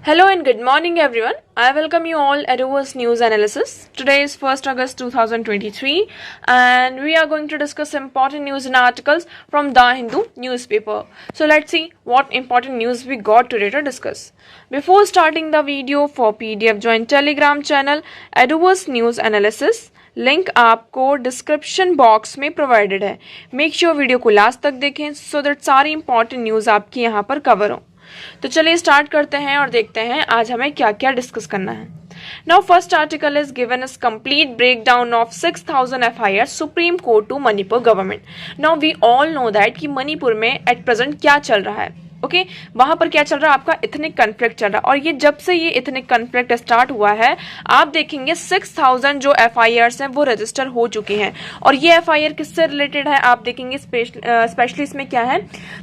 Hello and good morning everyone. I welcome you all at Overs News Analysis. Today is 1st August 2023 and we are going to discuss important news and articles from The Hindu newspaper. So let's see what important news we got today to discuss. Before starting the video, for PDF join Telegram channel at Overs News Analysis. Link आपको description box में provided है. Make sure video को last तक देखें so that सारी important news आपकी यहाँ पर कवर हो. तो चलिए स्टार्ट करते हैं और देखते हैं आज हमें क्या क्या डिस्कस करना है. Now first article is given us complete breakdown of 6000 FIR supreme court to Manipur government. Now we all know that कि मणिपुर में एट प्रेजेंट क्या चल रहा है. ओके वहां पर क्या चल रहा है, आपका इथनिक कन्फ्लिक्ट चल रहा है. और ये जब से ये इथनिक कन्फ्लिक्ट स्टार्ट हुआ है आप देखेंगे 6000 जो एफआईआर हैं वो रजिस्टर हो चुकी हैं. और ये एफआईआर किससे रिलेटेड है आप देखेंगे स्पेशली इसमें क्या है.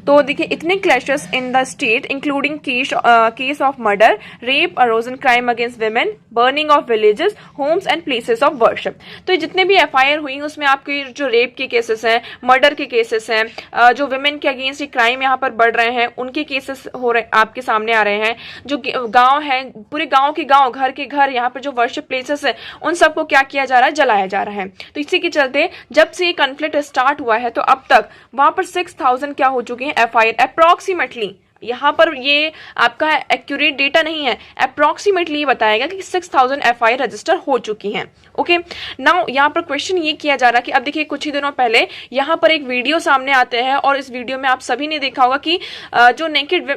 तो देखिए ethnic clashes in the state including case of murder, rape, arson crime against women, burning of villages, homes and places of worship. तो ये जितने भी एफआईआर हुई उसमें आपके जो रेप के केसेस हैं, मर्डर के केसेस हैं, जो विमेन के अगेंस्ट क्राइम यहाँ पर बढ़ रहे हैं उनके केसेस हो रहे आपके सामने आ रहे हैं. जो गांव है पूरे गांव के गांव, घर के घर, यहाँ पर जो वर्शिप प्लेसेस है उन सबको क्या किया जा रहा है, जलाया जा रहा है. तो इसी के चलते जब से ये कॉन्फ्लिक्ट स्टार्ट हुआ है तो अब तक वहां पर 6000 क्या हो चुके हैं एफआईआर अप्रोक्सीमेटली. यहाँ पर ये आपका एक्यूरेट डेटा नहीं है, अप्रोक्सीमेटली ये बताएगा कि 6000 एफआईआर रजिस्टर हो चुकी हैं. ओके नाउ यहाँ पर क्वेश्चन ये किया जा रहा है कि अब देखिए कुछ ही दिनों पहले यहाँ पर एक वीडियो सामने आते हैं और इस वीडियो में आप सभी ने देखा होगा कि जो नेकेड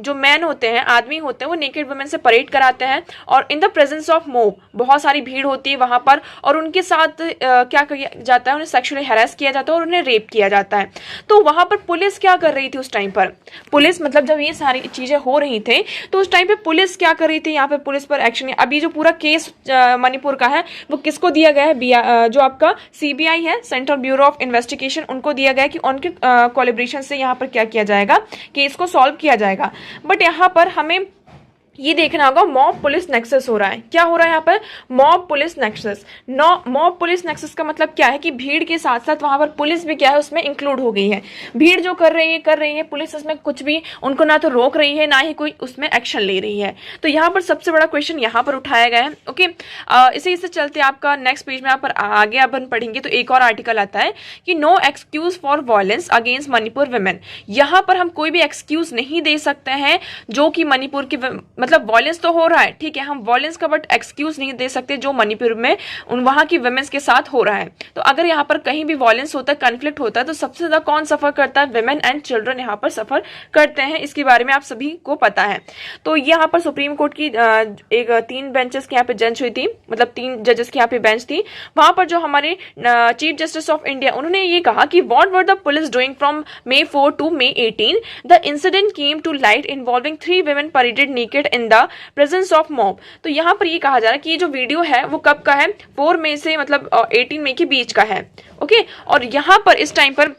जो मैन होते हैं, आदमी होते हैं, वो नेकेड वुमेन से परेड कराते हैं और in the presence of mob बहुत सारी भीड़ होती है वहां पर और उनके साथ क्या किया जाता है, उन्हें सेक्सुअली हैरेस किया जाता है और उन्हें रेप किया जाता है. तो वहां पर पुलिस क्या कर रही थी उस टाइम पर, पुलिस मतलब जब ये सारी चीजें हो रही थी तो उस टाइम पे पुलिस क्या कर रही थी, यहाँ पे पुलिस पर एक्शन. अभी जो पूरा केस मणिपुर का है वो किसको दिया गया है, जो आपका सीबीआई है, सेंट्रल ब्यूरो ऑफ इन्वेस्टिगेशन, उनको दिया गया है कि उनके कोलैबोरेशन से यहाँ पर क्या किया जाएगा, केस को सॉल्व किया जाएगा. बट यहाँ पर हमें ये देखना होगा मॉब पुलिस नेक्सस हो रहा है. क्या हो रहा है यहाँ पर, mob police nexus. Mob police nexus का मतलब क्या है कि भीड़ के साथ साथ वहां पर पुलिस भी क्या है उसमें इंक्लूड हो गई है. भीड़ जो कर रही है पुलिस उसमें कुछ भी उनको ना तो रोक रही है ना ही कोई उसमें एक्शन ले रही है. तो यहाँ पर सबसे बड़ा क्वेश्चन यहाँ पर उठाया गया है. ओके इसी से चलते आपका नेक्स्ट पेज में यहाँ पर आगे अपन पढ़ेंगे तो एक और आर्टिकल आता है कि no excuse for violence against Manipur women. यहाँ पर हम कोई भी एक्सक्यूज नहीं दे सकते हैं जो कि मणिपुर की मतलब वायलेंस तो हो रहा है, ठीक है, हम वायलेंस का बट एक्सक्यूज नहीं दे सकते जो मणिपुर में वहां की वुमेन्स के साथ हो रहा है. तो अगर यहाँ पर कहीं भी वायलेंस होता है, कॉन्फ्लिक्ट होता है तो सबसे ज्यादा कौन सफर करता है, विमेन एंड चिल्ड्रन यहाँ पर सफर करते हैं. इसके बारे में आप सभी को पता है. तो यहाँ पर सुप्रीम कोर्ट की एक 3 बेंचेस की यहाँ पे बेंच हुई थी, मतलब 3 जजेस की यहाँ पे बेंच थी. वहां पर जो हमारे चीफ जस्टिस ऑफ इंडिया उन्होंने ये कहा कि what were the police doing from May 4 to May 18, the incident came to light involving 3 women paraded naked in the presence of mob. तो यहाँ पर ये कहा जा रहा है कि ये जो वीडियो है वो कब का है, 4 मई से मतलब 18 मई के बीच का है. ओके और यहाँ पर इस टाइम पर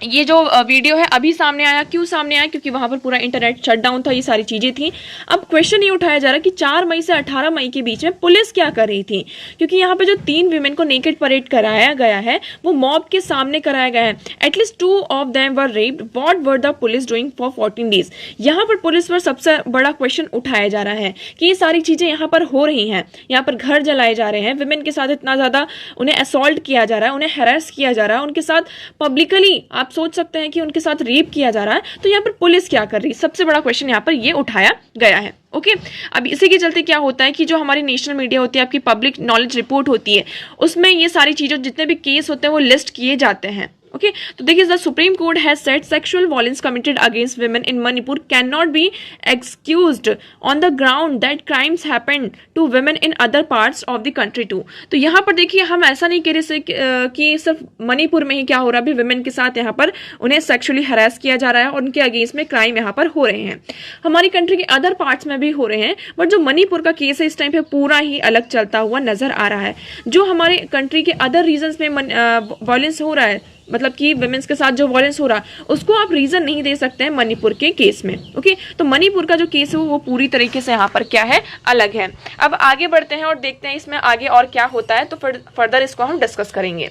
ये जो वीडियो है अभी सामने आया. क्यों सामने आया, क्योंकि वहां पर पूरा इंटरनेट शटडाउन था, ये सारी चीजें थी. अब क्वेश्चन ये उठाया जा रहा है कि 4 मई से 18 मई के बीच में पुलिस क्या कर रही थी, क्योंकि यहाँ पे जो 3 विमेन को नेकेड परेड कराया गया है वो मॉब के सामने कराया गया है. At least 2 of them were raped. What were the police doing for 14 days. यहाँ पर पुलिस पर सबसे बड़ा क्वेश्चन उठाया जा रहा है कि ये सारी चीजें यहाँ पर हो रही हैं, यहाँ पर घर जलाए जा रहे हैं, विमेन के साथ इतना ज्यादा उन्हें असॉल्ट किया जा रहा है, उन्हें हैरेस किया जा रहा है, उनके साथ पब्लिकली आप सोच सकते हैं कि उनके साथ रेप किया जा रहा है. तो यहाँ पर पुलिस क्या कर रही है, सबसे बड़ा क्वेश्चन यहाँ पर ये उठाया गया है. ओके अब इसी के चलते क्या होता है कि जो हमारी नेशनल मीडिया होती है, आपकी पब्लिक नॉलेज रिपोर्ट होती है, उसमें ये सारी चीजें जितने भी केस होते हैं वो लिस्ट किए जाते हैं. ओके तो देखिए the supreme court has said sexual violence committed against women in Manipur can not be excused on the ground that crimes happened to women in other parts of the country too. तो यहाँ पर देखिए हम ऐसा नहीं कह रहे कि सिर्फ मणिपुर में ही क्या हो रहा है, अभी वुमेन के साथ यहाँ पर उन्हें सेक्सुअली हरास किया जा रहा है और उनके अगेंस्ट में क्राइम यहाँ पर हो रहे हैं. हमारी कंट्री के अदर पार्ट्स में भी हो रहे हैं बट जो मणिपुर का केस है इस टाइम पे पूरा ही अलग चलता हुआ नजर आ रहा है. जो हमारे कंट्री के अदर रीजन्स में वायलेंस हो रहा है, मतलब कि वुमेन्स के साथ जो वायलेंस हो रहा है उसको आप रीजन नहीं दे सकते हैं मणिपुर के केस में. ओके तो मणिपुर का जो केस है वो पूरी तरीके से यहाँ पर क्या है, अलग है. अब आगे बढ़ते हैं और देखते हैं इसमें आगे और क्या होता है, तो फर्दर इसको हम डिस्कस करेंगे.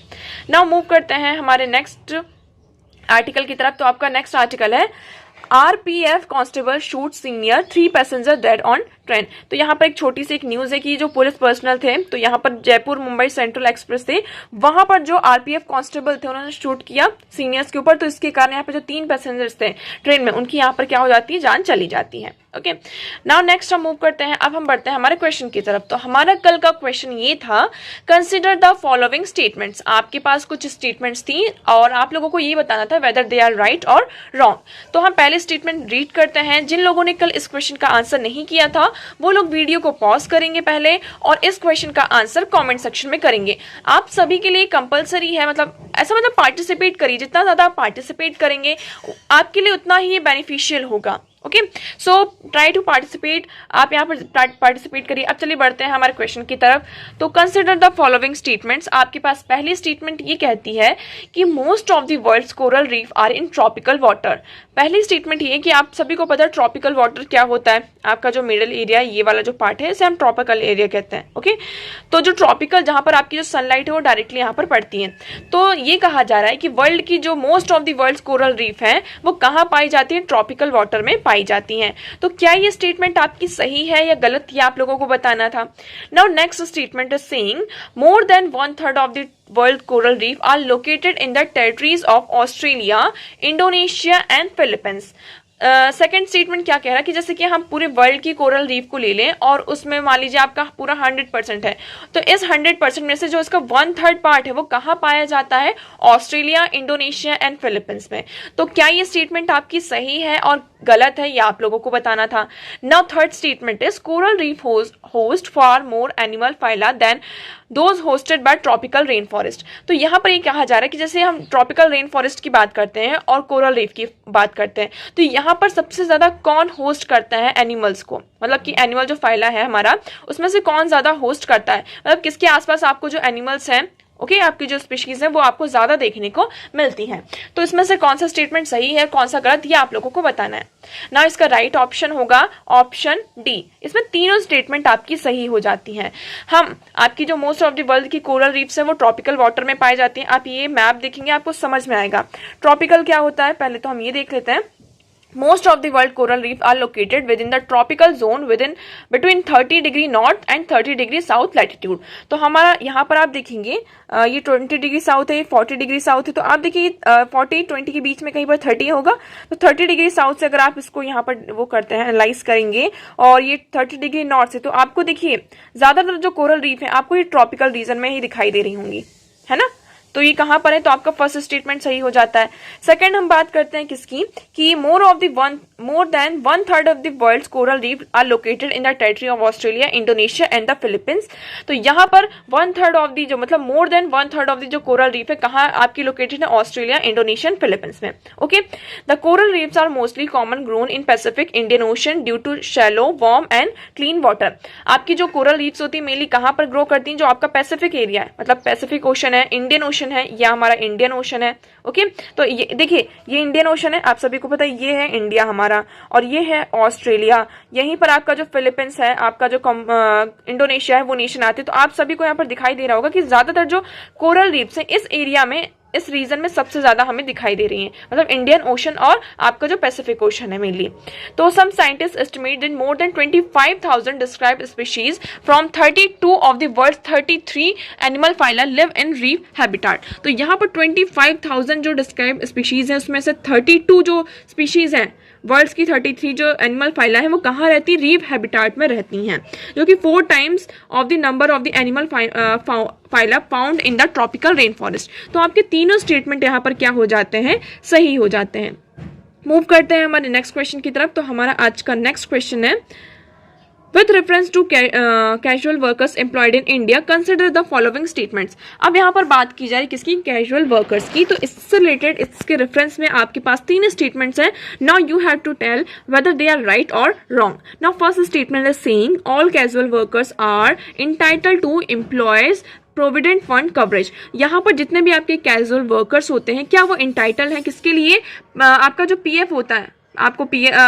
नाउ मूव करते हैं हमारे नेक्स्ट आर्टिकल की तरफ. तो आपका नेक्स्ट आर्टिकल है RPF constable shoot senior 3 passenger dead on train. तो यहाँ पर एक छोटी सी एक न्यूज है कि जो पुलिस पर्सनल थे, तो यहाँ पर जयपुर मुंबई सेंट्रल एक्सप्रेस थे, वहां पर जो RPF कांस्टेबल थे उन्होंने शूट किया सीनियर्स के ऊपर। तो इसके कारण यहाँ पर जो 3 पैसेंजर्स थे ट्रेन में, उनकी यहाँ पर क्या हो जाती है, जान चली जाती है। ओके, नाउ नेक्स्ट हम मूव करते हैं। अब हम बढ़ते हैं हमारे क्वेश्चन की तरफ। तो हमारा कल का क्वेश्चन ये था, कंसिडर द फॉलोइंग स्टेटमेंट्स। आपके पास कुछ स्टेटमेंट्स थी और आप लोगों को ये बताना था वेदर दे आर राइट और रॉन्ग। तो हम पहले स्टेटमेंट रीड करते हैं। जिन लोगों ने कल इस क्वेश्चन का आंसर नहीं किया था वो लोग वीडियो को पॉज करेंगे पहले और इस क्वेश्चन का आंसर कमेंट सेक्शन में करेंगे। आप सभी के लिए कंपलसरी है, मतलब ऐसा मतलब पार्टिसिपेट करिए, जितना ज्यादा आप पार्टिसिपेट करेंगे आपके लिए उतना ही ये बेनिफिशियल होगा। Okay, so try to participate, आप यहाँ पर पार्टिसिपेट करिए। अब चलिए बढ़ते हैं हमारे क्वेश्चन की तरफ। तो कंसिडर द फॉलोइंग स्टेटमेंट्स। आपके पास पहली स्टेटमेंट ये कहती है कि most of the world's coral reef are in tropical water. पहली स्टेटमेंट ये कि आप सभी को पता है ट्रॉपिकल वाटर क्या होता है। आपका जो मिडल एरिया, ये वाला जो पार्ट है, इसे हम ट्रॉपिकल एरिया कहते हैं। ओके, तो जो ट्रॉपिकल, जहां पर आपकी जो सनलाइट है वो डायरेक्टली यहाँ पर पड़ती है। तो ये कहा जा रहा है कि वर्ल्ड की जो most of the world's coral reef है वो कहाँ पाई जाती है, ट्रॉपिकल वाटर में पाई जाती हैं। तो क्या ये स्टेटमेंट आपकी सही है या गलत, ये आप लोगों को बताना था। Now next statement is saying more than 1/3 of the world coral reef are located in the territories of Australia, Indonesia and Philippines. Second statement क्या कह रहा है कि जैसे कि हम पूरे वर्ल्ड की कोरल रीफ को ले लें और उसमें मान लीजिए आपका पूरा 100% है, तो इस 100% में से जो इसका 1/3 पार्ट है वो कहाँ पाया जाता है, ऑस्ट्रेलिया, इंडोनेशिया एंड फिलीपींस में। तो क्या ये स्टेटमेंट आपकी सही है और गलत है, ये आप लोगों को बताना था। Now third statement is coral reef host for more animal phyla than those hosted by tropical rain forest. तो यहाँ पर ये कहा जा रहा है कि जैसे हम ट्रॉपिकल रेन फॉरेस्ट की बात करते हैं और कोरल रीफ की बात करते हैं, तो यहाँ पर सबसे ज्यादा कौन होस्ट करता है एनिमल्स को, मतलब कि एनिमल जो फाइला है हमारा, उसमें से कौन ज्यादा होस्ट करता है, मतलब किसके आसपास आपको जो एनिमल्स हैं, ओके, आपकी जो स्पीशीज है वो आपको ज्यादा देखने को मिलती हैं। तो इसमें से कौन सा स्टेटमेंट सही है, कौन सा गलत, ये आप लोगों को बताना है ना। इसका राइट ऑप्शन होगा ऑप्शन डी। इसमें तीनों स्टेटमेंट आपकी सही हो जाती हैं। हम आपकी जो मोस्ट ऑफ द वर्ल्ड की कोरल रीफ्स है वो ट्रॉपिकल वाटर में पाई जाती हैं। आप ये मैप देखेंगे आपको समझ में आएगा ट्रॉपिकल क्या होता है। पहले तो हम ये देख लेते हैं। Most of the world coral reef are located within the tropical zone between 30 degree north and 30 degree south latitude। तो हमारा यहाँ पर आप देखेंगे ये 20 डिग्री साउथ है, 40 डिग्री साउथ है, तो आप देखिए 40-20 के बीच में कहीं पर 30 होगा। तो 30 डिग्री साउथ से अगर आप इसको यहाँ पर वो करते हैं, एनालाइज करेंगे, और ये 30 डिग्री नॉर्थ से, तो आपको देखिए ज्यादातर जो कोरल रीफ है आपको ये ट्रॉपिकल रीजन में ही दिखाई दे रही होंगी, है ना। तो ये कहां पर है, तो आपका फर्स्ट स्टेटमेंट सही हो जाता है। सेकंड हम बात करते हैं किसकी, कि more than 1/3 of the world's coral reef are located in the territory of Australia, Indonesia and the Philippines. तो यहाँ पर 1/3 ऑफ द जो मतलब मोर देन 1/3 ऑफ द जो कोरल रीफ है कहाँ आपकी लोकेटेड है, ऑस्ट्रेलिया, इंडोनेशिया एंड फिलीपींस में। Okay, the coral reefs are mostly common grown in Pacific Indian Ocean due to shallow, warm and clean water. आपकी जो कोरल रीफ्स होती है मेनली कहाँ पर ग्रो करती हैं, जो आपका पैसिफिक एरिया है, मतलब पैसिफिक ओशन है, इंडियन ओशन है, या हमारा इंडियन ओशन है। ओके, तो ये देखिए ये इंडियन ओशन है, आप सभी को पता है, ये है इंडिया हमारा, और ये है ऑस्ट्रेलिया। यहीं पर आपका जो फिलीपींस है, आपका जो इंडोनेशिया है, वो नेशन आते हैं। तो आप सभी को यहाँ पर दिखाई दे रहा होगा कि ज्यादातर जो कोरल रीफ्स हैं इस एरिया में, इस रीजन में सबसे ज्यादा हमें दिखाई दे रही है, मतलब इंडियन ओशन और आपका जो पैसिफिक ओशन है मेनली। तो some scientist estimate that more than 25,000 described species from 32 of the world's 33 animal phyla live in reef habitat. तो यहाँ पर 25,000 जो डिस्क्राइब स्पीशीज है उसमें से 32 जो स्पीशीज हैं वर्ल्ड्स की, 33 जो एनिमल फाइला है वो कहाँ रहती है, रीफ हैबिटेट में रहती हैं, जो कि 4 times of the number of the animal phyla found in the tropical rain forest. तो आपके तीनों स्टेटमेंट यहाँ पर क्या हो जाते हैं, सही हो जाते हैं। मूव करते हैं हमारे नेक्स्ट क्वेश्चन की तरफ। तो हमारा आज का नेक्स्ट क्वेश्चन है, With reference to casual workers employed in India, consider the following statements। अब यहाँ पर बात की जा रही किसकी, कैजुअल वर्कर्स की। तो इससे रिलेटेड इसके रेफरेंस में आपके पास 3 स्टेटमेंट्स हैं। Now you have to tell whether they are right और wrong. Now first statement is saying all casual workers are entitled to employees provident fund coverage. यहाँ पर जितने भी आपके कैजुअल वर्कर्स होते हैं, क्या वो इंटाइटल हैं किसके लिए, आपका जो पीएफ होता है, आपको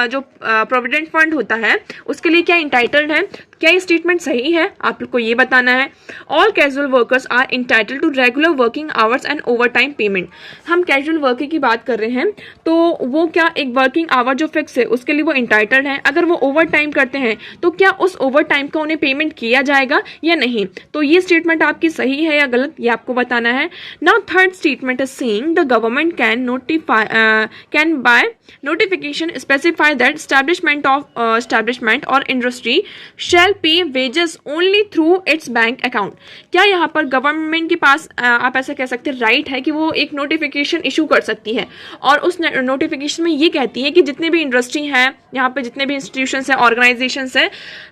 जो प्रोविडेंट फंड होता है उसके लिए क्या इंटाइटल्ड है, क्या ये स्टेटमेंट सही है, आप लोग को ये बताना है। All casual workers are entitled to regular working hours and over time payment. हम कैजुअल वर्कर की बात कर रहे हैं तो वो क्या एक वर्किंग आवर जो फिक्स है उसके लिए वो इंटाइटल्ड है। अगर वो ओवर टाइम करते हैं तो क्या उस ओवर टाइम का उन्हें पेमेंट किया जाएगा या नहीं। तो ये स्टेटमेंट आपकी सही है या गलत, ये आपको बताना है। Now third statement is saying the government can buy notification specify that establishment or industry shall pay wages only through its bank account। क्या यहाँ पर गवर्नमेंट के पास आप ऐसा कह सकते हैं राइट है कि वो एक नोटिफिकेशन इशू कर सकती है और उस नोटिफिकेशन में ये कहती है कि जितने भी इंडस्ट्री हैं, यहाँ पे जितने भी इंस्टीट्यूशंस हैं, ऑर्गेनाइजेशंस हैं,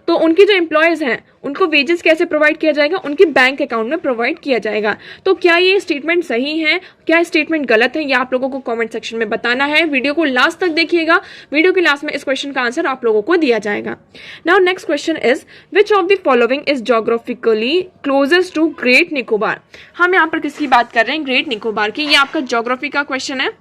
तो उनकी जो एम्प्लॉयज़ हैं उनको वेजेस कैसे प्रोवाइड किया जाएगा, उनके बैंक अकाउंट में प्रोवाइड किया जाएगा। तो क्या ये स्टेटमेंट सही है, क्या स्टेटमेंट गलत है, ये आप लोगों को कमेंट सेक्शन में बताना है। वीडियो को लास्ट तक देखिएगा, वीडियो के लास्ट में इस क्वेश्चन का आंसर आप लोगों को दिया जाएगा। Now next question is which of the following is geographically closest to Great Nicobar. हम यहाँ पर किसकी बात कर रहे हैं, ग्रेट निकोबार की। ये आपका ज्योग्राफी का क्वेश्चन है।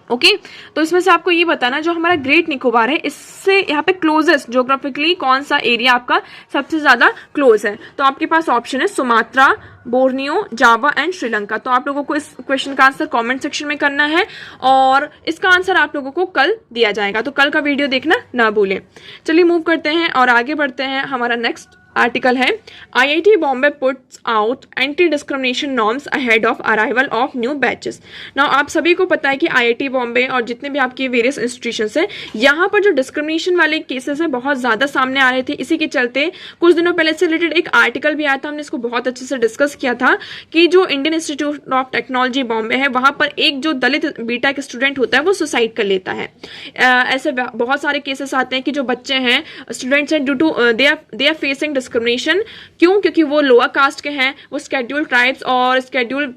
ओके तो इसमें से आपको ये बताना जो हमारा ग्रेट निकोबार है इससे यहाँ पे क्लोजेस्ट ज्योग्राफिकली कौन सा एरिया आपका सबसे ज्यादा क्लोज है। तो आपके पास ऑप्शन है Sumatra, Borneo, Java and Sri Lanka. तो आप लोगों को इस क्वेश्चन का आंसर कमेंट सेक्शन में करना है और इसका आंसर आप लोगों को कल दिया जाएगा, तो कल का वीडियो देखना ना भूलें। चलिए मूव करते हैं और आगे बढ़ते हैं। हमारा नेक्स्ट आर्टिकल है IIT Bombay puts out anti discrimination norms ahead of arrival of new batches. Now आप सभी को पता है कि आईआईटी बॉम्बे और जितने भी आपके वेरियस इंस्टीट्यूशंस हैं यहाँ पर जो डिस्क्रिमिनेशन वाले केसेस हैं बहुत ज़्यादा सामने आ रहे थे। इसी के चलते कुछ दिनों पहले से रिलेटेड एक आर्टिकल भी आया था, हमने इसको बहुत अच्छे से डिस्कस किया था कि जो Indian institute of technology Bombay है वहाँ पर एक जो दलित बीटेक स्टूडेंट होता है वो सुसाइड कर लेता है। ऐसे बहुत सारे केसेस आते हैं कि जो बच्चे हैं, स्टूडेंट्स हैं, due to they are facing discrimination. क्यों? क्योंकि वो लोअर कास्ट के हैं, वो शेड्यूल्ड ट्राइब्स और शेड्यूल्ड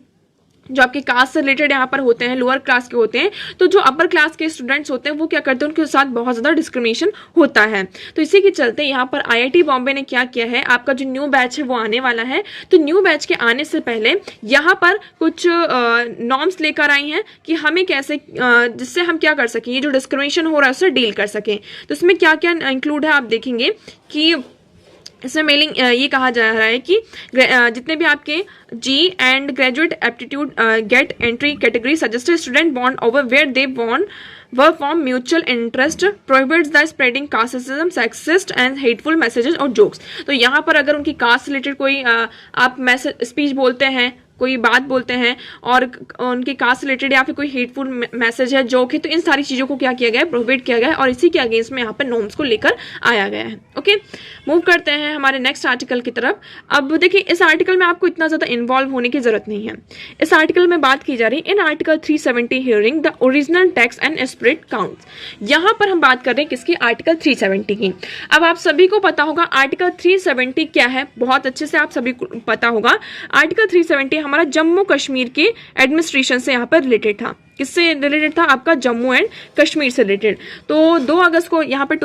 जो आपके कास्ट से रिलेटेड यहाँ पर होते हैं, लोअर क्लास के होते हैं। तो जो अपर क्लास के स्टूडेंट्स होते हैं वो क्या करते हैं, उनके साथ बहुत ज़्यादा डिस्क्रिमिनेशन होता है। तो इसी के चलते यहाँ पर आईआईटी बॉम्बे ने क्या किया है, आपका जो न्यू बैच है वो आने वाला है। तो न्यू बैच के आने से पहले यहाँ पर कुछ नॉर्म्स लेकर आई हैं कि हमें कैसे जिससे हम क्या कर सकें, ये जो डिस्क्रिमिनेशन हो रहा है उससे डील कर सकें। तो इसमें क्या क्या इंक्लूड है आप देखेंगे कि इसमें मेलिंग ये कहा जा रहा है कि जितने भी आपके जी and graduate aptitude GATE entry category suggested student bond over where they bond work from mutual interest prohibits the spreading casteism, sexist and hateful messages और जोक्स। तो यहाँ पर अगर उनकी कास्ट रिलेटेड कोई आप मैसेज स्पीच बोलते हैं, कोई बात बोलते हैं और उनके कास्ट रिलेटेड या फिर कोई हेटफुल मैसेज है, जोक है, तो इन सारी चीज़ों को क्या किया गया है, प्रोहिबिट किया गया है और इसी के अगेंस्ट में यहाँ पर नॉर्म्स को लेकर आया गया है। ओके मूव करते हैं हमारे नेक्स्ट आर्टिकल की तरफ। अब देखिए इस आर्टिकल में आपको इतना ज़्यादा इन्वॉल्व होने की जरूरत नहीं है। इस आर्टिकल में बात की जा रही है in article 370 hearing the original tax and split counts. यहाँ पर हम बात कर रहे हैं किसकी, आर्टिकल 370 की। अब आप सभी को पता होगा आर्टिकल 370 क्या है, बहुत अच्छे से आप सभी को पता होगा। आर्टिकल 370 हमारा जम्मू कश्मीर के एडमिनिस्ट्रेशन से यहाँ पर रिलेटेड था। किससे रिलेटेड था, आपका जम्मू एंड कश्मीर से रिलेटेड। तो 2 अगस्त को यहाँ पर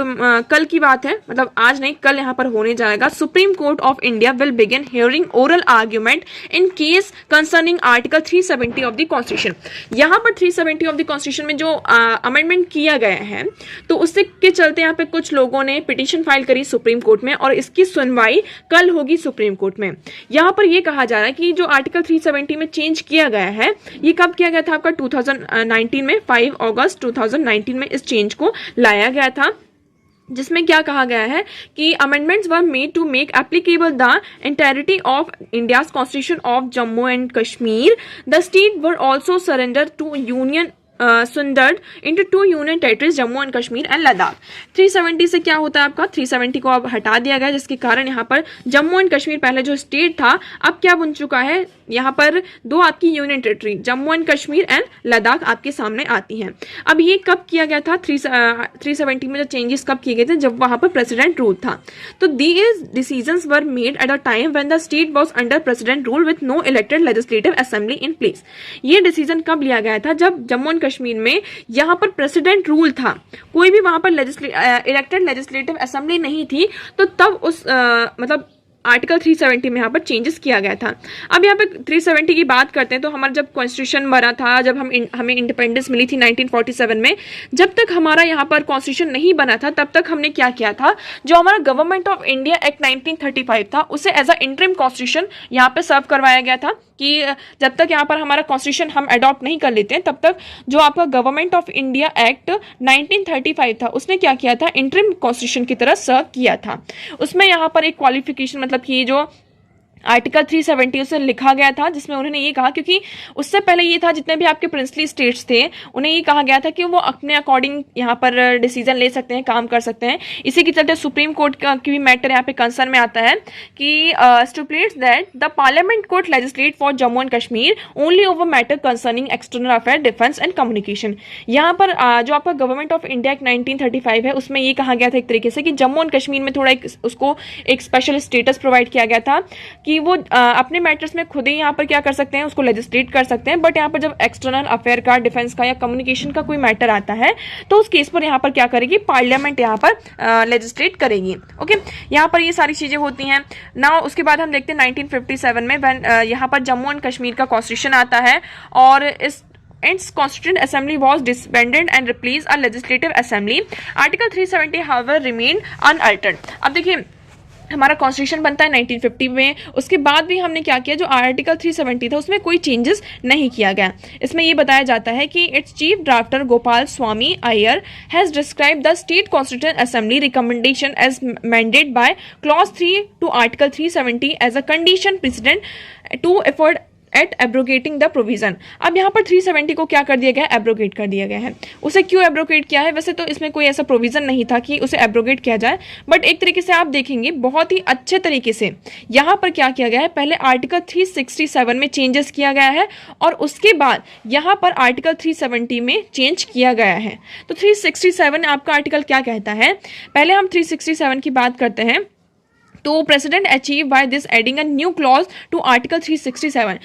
कल की बात है, मतलब आज नहीं कल यहाँ पर होने जाएगा। Supreme court of India will begin hearing oral argument in case concerning article 370 of the constitution. यहाँ पर 370 ऑफ द कॉन्स्टिट्यूशन में जो अमेंडमेंट किया गया है तो उससे के चलते यहाँ पे कुछ लोगों ने पिटीशन फाइल करी सुप्रीम कोर्ट में और इसकी सुनवाई कल होगी सुप्रीम कोर्ट में। यहाँ पर यह कहा जा रहा है कि जो आर्टिकल 370 में चेंज किया गया है ये कब किया गया था, आपका 2019 में 5 अगस्त 2019 में इस चेंज को लाया गया था, जिसमें क्या कहा गया है कि amendments were made to make applicable the entirety of India's constitution of Jammu and Kashmir. The state were also surrender to union sundered into 2 union territories Jammu and Kashmir and Ladakh. 370 से क्या होता है आपका, 370 को अब हटा दिया गया जिसके कारण यहाँ पर जम्मू एंड कश्मीर पहले जो स्टेट था अब क्या बन चुका है, यहाँ पर 2 आपकी union territory Jammu and Kashmir and Ladakh आपके सामने आती हैं। अब ये कब किया गया था, 370 में जो चेंजेस कब किए गए थे, जब वहाँ पर प्रेसिडेंट रूल था। तो these decisions were made at a time when the state was under president rule with no elected legislative assembly in place. ये डिसीजन कब लिया गया था, जब जम्मू एंड कश्मीर में यहाँ पर प्रेसिडेंट रूल था, कोई भी वहां पर इलेक्टेड लेजिस्लेटिव असेंबली नहीं थी। तो तब उस मतलब आर्टिकल 370 में यहाँ पर चेंजेस किया गया था। अब यहाँ पे 370 की बात करते हैं तो हमारा जब कॉन्स्टिट्यूशन बना था, जब हमें इंडिपेंडेंस मिली थी 1947 में, जब तक हमारा यहाँ पर कॉन्स्टिट्यूशन नहीं बना था तब तक हमने क्या किया था, जो हमारा गवर्नमेंट ऑफ इंडिया एक्ट 1935 था उसे एज अ इंटरिम कॉन्स्टिट्यूशन यहाँ पे सर्व करवाया गया था कि जब तक यहाँ पर हमारा कॉन्स्टिट्यूशन हम अडॉप्ट नहीं कर लेते हैं तब तक जो आपका गवर्नमेंट ऑफ इंडिया एक्ट 1935 था उसने क्या किया था, इंटरिम कॉन्स्टिट्यूशन की तरह सर्व किया था। उसमें यहाँ पर एक क्वालिफिकेशन मतलब कि जो आर्टिकल 370 उसे लिखा गया था जिसमें उन्होंने ये कहा, क्योंकि उससे पहले ये था जितने भी आपके प्रिंसली स्टेट्स थे उन्हें ये कहा गया था कि वो अपने अकॉर्डिंग यहाँ पर डिसीजन ले सकते हैं, काम कर सकते हैं। इसी के चलते सुप्रीम कोर्ट का की भी मैटर यहाँ पे कंसर्न में आता है कि stipulates that the parliament could legislate for Jammu and Kashmir only over matter concerning external affair, defence and communication. यहाँ पर जो आपका गवर्नमेंट ऑफ इंडिया एक्ट 1935 है उसमें ये कहा गया था एक तरीके से कि जम्मू एंड कश्मीर में थोड़ा उसको एक स्पेशल स्टेटस प्रोवाइड किया गया था कि वो अपने मैटर्स में खुद ही यहाँ पर क्या कर सकते हैं, उसको लेजिस्लेट कर सकते हैं। बट यहाँ पर जब एक्सटर्नल अफेयर का, डिफेंस का या कम्युनिकेशन का कोई मैटर आता है तो उस केस पर यहाँ पर क्या करेगी, पार्लियामेंट यहाँ पर लेजिस्लेट करेगी। ओके, यहाँ पर ये सारी चीजें होती हैं ना। उसके बाद हम देखते हैं 1957 में यहाँ पर जम्मू एंड कश्मीर का कॉन्स्टिट्यूशन आता है और its constituent assembly was disbanded and replaced a legislative assembly. Article 370 however remained unaltered. अब देखिए हमारा कॉन्स्टिट्यूशन बनता है 1950 में, उसके बाद भी हमने क्या किया, जो आर्टिकल 370 था उसमें कोई चेंजेस नहीं किया गया। इसमें ये बताया जाता है कि its chief drafter Gopalaswami Ayyar has describe the state constituent assembly recommendation as mandate by clause 3 to article 370 as a condition president to afford at abrogating the provision. अब यहाँ पर 370 को क्या कर दिया गया है, एब्रोगेट कर दिया गया है। उसे क्यों एब्रोगेट किया है, वैसे तो इसमें कोई ऐसा प्रोविजन नहीं था कि उसे एब्रोगेट किया जाए, बट एक तरीके से आप देखेंगे बहुत ही अच्छे तरीके से यहाँ पर क्या किया गया है, पहले आर्टिकल 367 में चेंजेस किया गया है और उसके बाद यहाँ पर आर्टिकल 370 में चेंज किया गया है। तो 367 आपका आर्टिकल क्या कहता है, पहले हम 367 की बात करते हैं। तो president achieve by this adding a new clause to article 367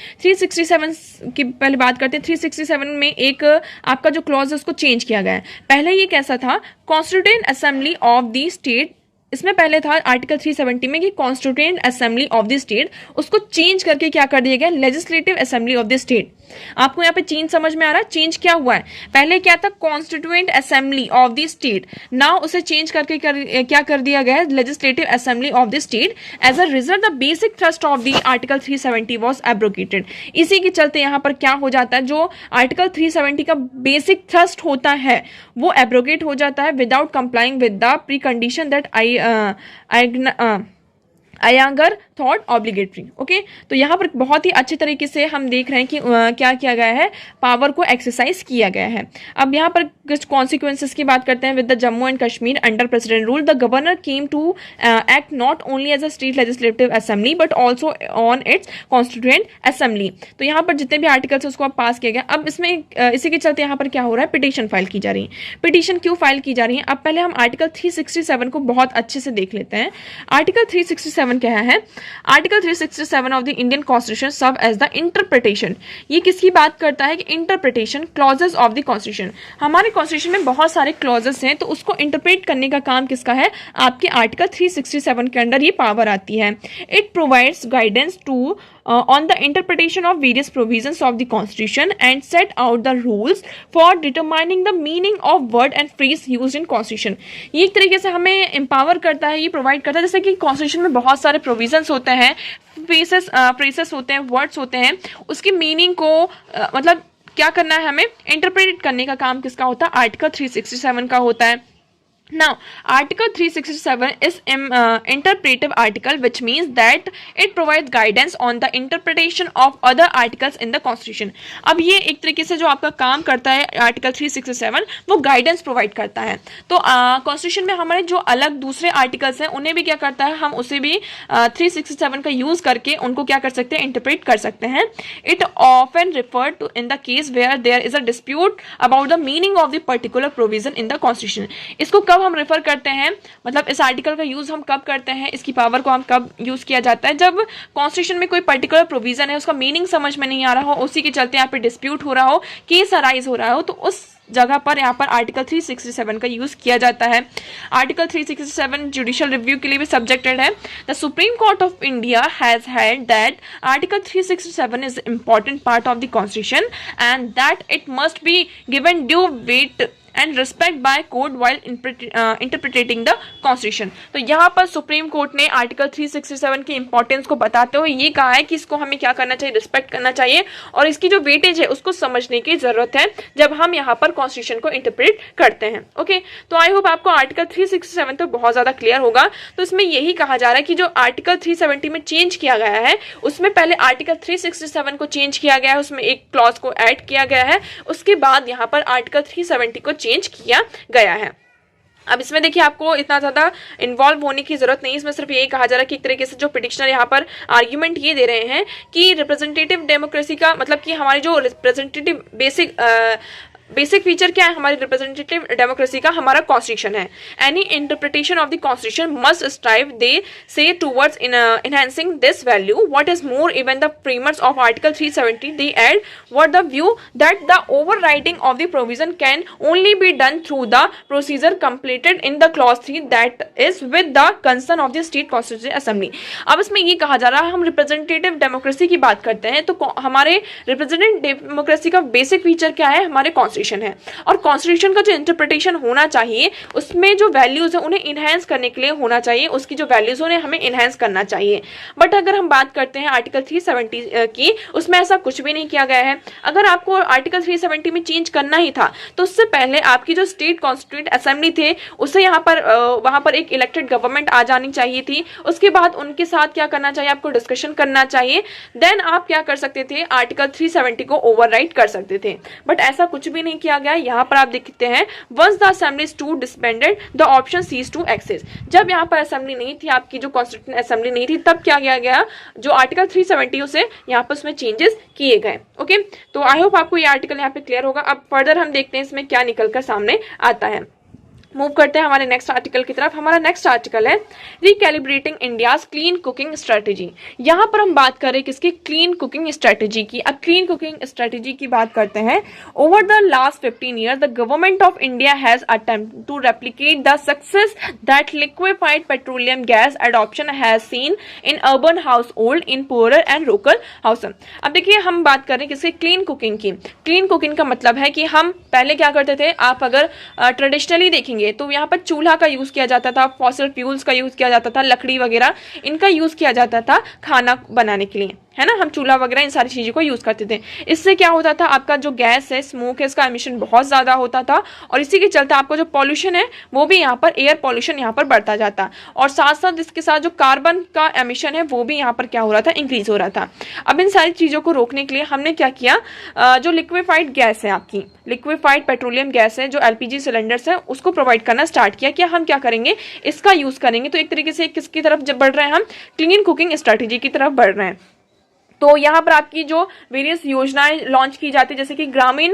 की पहले बात करते हैं। 367 में एक आपका जो क्लॉज है उसको चेंज किया गया है। पहले ये कैसा था, constituent assembly of the state, इसमें पहले था आर्टिकल 370 में कि constituent assembly of the state, उसको चेंज करके क्या कर दिया गया, legislative assembly of the state. आपको यहाँ पे चेंज समझ में आ रहा है, चेंज क्या हुआ है, पहले क्या था constituent assembly of the state, now उसे चेंज करके क्या कर दिया गया है, legislative assembly of the state. As a result the basic thrust of the article 370 was abrogated. इसी के चलते यहाँ पर क्या हो जाता है, जो आर्टिकल 370 का बेसिक थ्रस्ट होता है वो एब्रोगेट हो जाता है without complying with the precondition that Ayyangar thought obligatory. Okay, तो यहाँ पर बहुत ही अच्छे तरीके से हम देख रहे हैं कि क्या किया गया है, पावर को एक्सरसाइज किया गया है। अब यहाँ पर कुछ कॉन्सिक्वेंसेस की बात करते हैं। With the Jammu and Kashmir under president rule the governor came to act not only as a state legislative assembly but also on its constituent assembly. तो यहाँ पर जितने भी आर्टिकल्स उसको अब पास किया गया। अब इसमें इसी के चलते यहाँ पर क्या हो रहा है, पिटीशन फाइल की जा रही है। पिटीशन क्यों फाइल की जा रही है, अब पहले हम आर्टिकल 367 को बहुत अच्छे से देख लेते हैं। आर्टिकल 367 क्या है, article 367 of the Indian constitution serve as the interpretation. ये किसकी बात करता है कि interpretation clauses of the constitution. हमारे कॉन्स्टिट्यूशन में बहुत सारे क्लॉजेस हैं तो उसको इंटरप्रेट करने का काम किसका है, आपके आर्टिकल 367 के अंडर ये पावर आती है। It provides guidance to on the interpretation of various provisions of the constitution and set out the rules for determining the meaning of word and phrase used in constitution। ये एक तरीके से हमें empower करता है, ये provide करता है। जैसे कि constitution में बहुत सारे provisions होते हैं, phrases होते हैं, words होते हैं, उसकी meaning को मतलब क्या करना है, हमें interpret करने का काम किसका होता है, आर्टिकल 367 का होता है। Now, Article 367 is interpretive article, which means that it provides guidance on the interpretation of other articles in the Constitution। अब ये एक तरीके से जो आपका काम करता है आर्टिकल 367 वो गाइडेंस प्रोवाइड करता है। तो कॉन्स्टिट्यूशन में हमारे जो अलग दूसरे आर्टिकल्स हैं उन्हें भी क्या करता है, हम उसे भी 367 का यूज करके उनको क्या कर सकते हैं, इंटरप्रेट कर सकते हैं। It often referred to in the case where there is a dispute about the meaning of the particular provision in the constitution. इसको कब कब हम रेफर करते हैं, मतलब इस आर्टिकल का यूज हम कब करते हैं, इसकी पावर को हम कब यूज किया जाता है, जब कॉन्स्टिट्यूशन में कोई पर्टिकुलर प्रोविजन है उसका मीनिंग समझ में नहीं आ रहा हो, उसी के चलते यहाँ पे डिस्प्यूट हो रहा हो, केस अराइज हो रहा हो, तो उस जगह पर यहाँ पर आर्टिकल 367 का यूज किया जाता है। आर्टिकल 367 जुडिशियल रिव्यू के लिए भी सब्जेक्टेड है। The supreme court of India has held that article 367 is important part of the constitution and that it must be given due weight and respect by court while interpreting the constitution. तो यहाँ पर supreme court ने article 367 की importance को बताते हुए ये कहा है कि इसको हमें क्या करना चाहिए, रिस्पेक्ट करना चाहिए और इसकी जो वेटेज है उसको समझने की जरूरत है जब हम यहाँ पर कॉन्स्टिट्यूशन को इंटरप्रेट करते हैं। ओके, तो आई होप आपको आर्टिकल 367 तो बहुत ज्यादा क्लियर होगा। तो इसमें यही कहा जा रहा है कि जो आर्टिकल 370 में चेंज किया गया है उसमें पहले आर्टिकल 367 को चेंज किया गया है, उसमें एक क्लॉज को ऐड किया गया है, उसके बाद यहाँ पर आर्टिकल 370 को चेंज किया गया है। अब इसमें देखिए आपको इतना ज्यादा इन्वॉल्व होने की जरूरत नहीं, इसमें सिर्फ यही कहा जा रहा है कि एक तरीके से जो पिटिशनर यहाँ पर आर्ग्यूमेंट ये दे रहे हैं कि रिप्रेजेंटेटिव डेमोक्रेसी का मतलब कि हमारी जो रिप्रेजेंटेटिव बेसिक फीचर क्या है हमारी रिप्रेजेंटेटिव डेमोक्रेसी का, हमारा कॉन्स्टिट्यूशन है। Any interpretation of the constitution must strive they say towards enhancing this value. What is more, even the framers of Article 370 they add what the view that the overriding of the provision can only be done through the procedure completed in the clause 3 that is with the consent of the state constituent assembly. अब इसमें ये कहा जा रहा है हम representative democracy की बात करते हैं तो हमारे रिप्रेजेंटेटिव डेमोक्रेसी का बेसिक फीचर क्या है, हमारे कॉन्स्टिट्यूशन है और कॉन्स्टिट्यूशन का जो इंटरप्रिटेशन होना चाहिए उसमें जो वैल्यूज है उन्हें इनहेंस करने के लिए होना चाहिए, उसकी जो वैल्यूज उन्हें हमें इनहेंस करना चाहिए। बट अगर हम बात करते हैं आर्टिकल 370 की, उसमें ऐसा कुछ भी नहीं किया गया है। अगर आपको आर्टिकल 370 में चेंज करना ही था तो उससे पहले आपकी जो स्टेट कॉन्स्टिट्यूएंट असेंबली थे उससे यहाँ पर वहां पर एक इलेक्टेड गवर्नमेंट आ जानी चाहिए थी, उसके बाद उनके साथ क्या करना चाहिए, आपको डिस्कशन करना चाहिए, देन आप क्या कर सकते थे, आर्टिकल 370 को ओवरराइड कर सकते थे। बट ऐसा कुछ भी नहीं किया गया। यहाँ पर आप देखते हैं once the assembly is to disbanded the option ceases to exist. जब यहाँ पर असेंबली नहीं थी, आपकी जो कॉन्स्टिट्यूएंट असेंबली नहीं थी, तब क्या किया गया, जो आर्टिकल 370 से यहाँ पर उसमें चेंजेस किए गए। ओके, तो आई होप आपको ये आर्टिकल यहाँ पे क्लियर होगा। अब फर्दर हम देखते हैं इसमें क्या निकल कर सामने आता है। मूव करते हैं हमारे नेक्स्ट आर्टिकल की तरफ। हमारा नेक्स्ट आर्टिकल है रिकैलिब्रेटिंग इंडियाज क्लीन कुकिंग स्ट्रेटेजी। यहाँ पर हम बात करें किसकी, क्लीन कुकिंग स्ट्रेटेजी की। अब क्लीन कुकिंग स्ट्रेटेजी की बात करते हैं। Over the last 15 years the government of India has attempt to replicate the success that liquefied petroleum gas adoption has seen in urban household in poorer and local house. अब देखिए हम बात कर रहे हैं किसकी, क्लीन कुकिंग की। Clean cooking का मतलब है कि हम पहले क्या करते थे, आप अगर ट्रेडिशनली देखेंगे तो यहाँ पर चूल्हा का यूज किया जाता था, फॉसिल फ्यूल्स का यूज किया जाता था, लकड़ी वगैरह इनका यूज किया जाता था खाना बनाने के लिए, है ना। हम चूल्हा वगैरह इन सारी चीजों को यूज करते थे। इससे क्या होता था, आपका जो गैस है, स्मोक है, इसका एमिशन बहुत ज्यादा होता था और इसी के चलते आपका जो पॉल्यूशन है वो भी यहाँ पर, एयर पॉल्यूशन यहाँ पर बढ़ता जाता और साथ साथ इसके साथ जो कार्बन का एमिशन है वो भी यहाँ पर क्या हो रहा था, इंक्रीज हो रहा था। अब इन सारी चीजों को रोकने के लिए हमने क्या किया, जो लिक्विफाइड गैस है, आपकी लिक्विफाइड पेट्रोलियम गैस है, जो एलपीजी सिलेंडर्स है, उसको प्रोवाइड करना स्टार्ट किया। क्या हम क्या करेंगे, इसका यूज करेंगे। तो एक तरीके से किसकी तरफ जब बढ़ रहे हैं, हम क्लीन कुकिंग स्ट्रेटेजी की तरफ बढ़ रहे हैं। तो यहाँ पर आपकी जो वेरियस योजनाएं लॉन्च की जाती है, जैसे कि ग्रामीण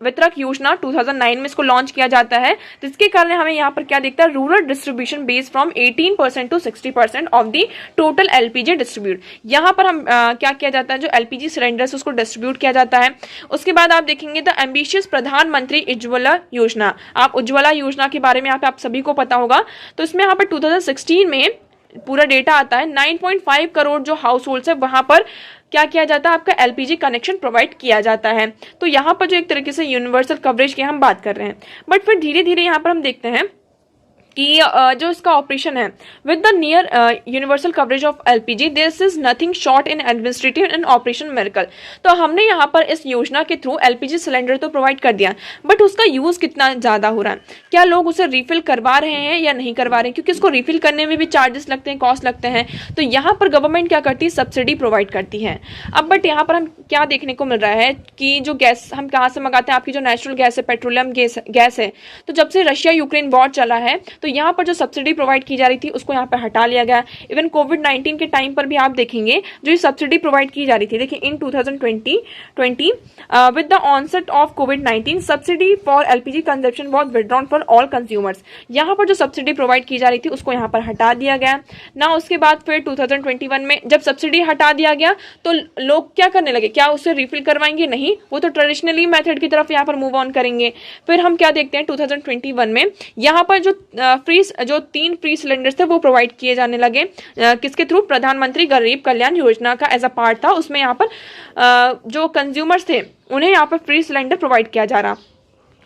वितरक योजना 2009 में इसको लॉन्च किया जाता है, जिसके कारण हमें यहाँ पर क्या दिखता है, rural distribution base from 18% to 60% of the total LPG distribute. यहाँ पर हम क्या किया जाता है, जो एलपीजी सिलेंडर्स उसको डिस्ट्रीब्यूट किया जाता है। उसके बाद आप देखेंगे द एम्बिशियस प्रधानमंत्री उज्ज्वला योजना। आप उज्ज्वला योजना के बारे में यहाँ पे आप सभी को पता होगा। तो इसमें यहाँ पर 2016 में पूरा डेटा आता है, 9.5 करोड़ जो हाउस होल्ड है वहां पर क्या किया जाता है, आपका एलपीजी कनेक्शन प्रोवाइड किया जाता है। तो यहाँ पर जो एक तरीके से यूनिवर्सल कवरेज की हम बात कर रहे हैं। बट फिर धीरे धीरे यहाँ पर हम देखते हैं कि जो इसका ऑपरेशन है with the near universal coverage of LPG this is nothing short in administrative and operation miracle. तो हमने यहाँ पर इस योजना के थ्रू एलपीजी सिलेंडर तो प्रोवाइड कर दिया, बट उसका यूज कितना ज्यादा हो रहा है, क्या लोग उसे रिफिल करवा रहे हैं या नहीं करवा रहे हैं, क्योंकि इसको रिफिल करने में भी चार्जेस लगते हैं, कॉस्ट लगते हैं। तो यहाँ पर गवर्नमेंट क्या करती है, सब्सिडी प्रोवाइड करती है। अब बट यहाँ पर हम क्या देखने को मिल रहा है कि जो गैस हम कहाँ से मंगाते हैं, आपकी जो नेचुरल गैस है, पेट्रोलियम गैस है, तो जब से रशिया यूक्रेन वॉर चला है तो यहाँ पर जो सब्सिडी प्रोवाइड की जा रही थी उसको यहाँ पर हटा लिया गया। इवन कोविड-19 के टाइम पर भी आप देखेंगे जो ये सब्सिडी प्रोवाइड की जा रही थी, देखिए in 2020 with the onset of कोविड-19 subsidy for LPG consumption was withdrawn for all consumers. यहाँ पर जो सब्सिडी प्रोवाइड की जा रही थी उसको यहाँ पर हटा दिया गया ना। उसके बाद फिर 2021 में जब सब्सिडी हटा दिया गया तो लोग क्या करने लगे, क्या उससे रिफिल करवाएंगे? नहीं, वो तो ट्रेडिशनली मेथड की तरफ यहाँ पर मूव ऑन करेंगे। फिर हम क्या देखते हैं 2021 में यहाँ पर जो 3 फ्री सिलेंडर्स थे वो प्रोवाइड किए जाने लगे। किसके थ्रू? प्रधानमंत्री गरीब कल्याण योजना का एज अ पार्ट था। उसमें यहाँ पर जो कंज्यूमर्स थे उन्हें यहाँ पर फ्री सिलेंडर प्रोवाइड किया जा रहा।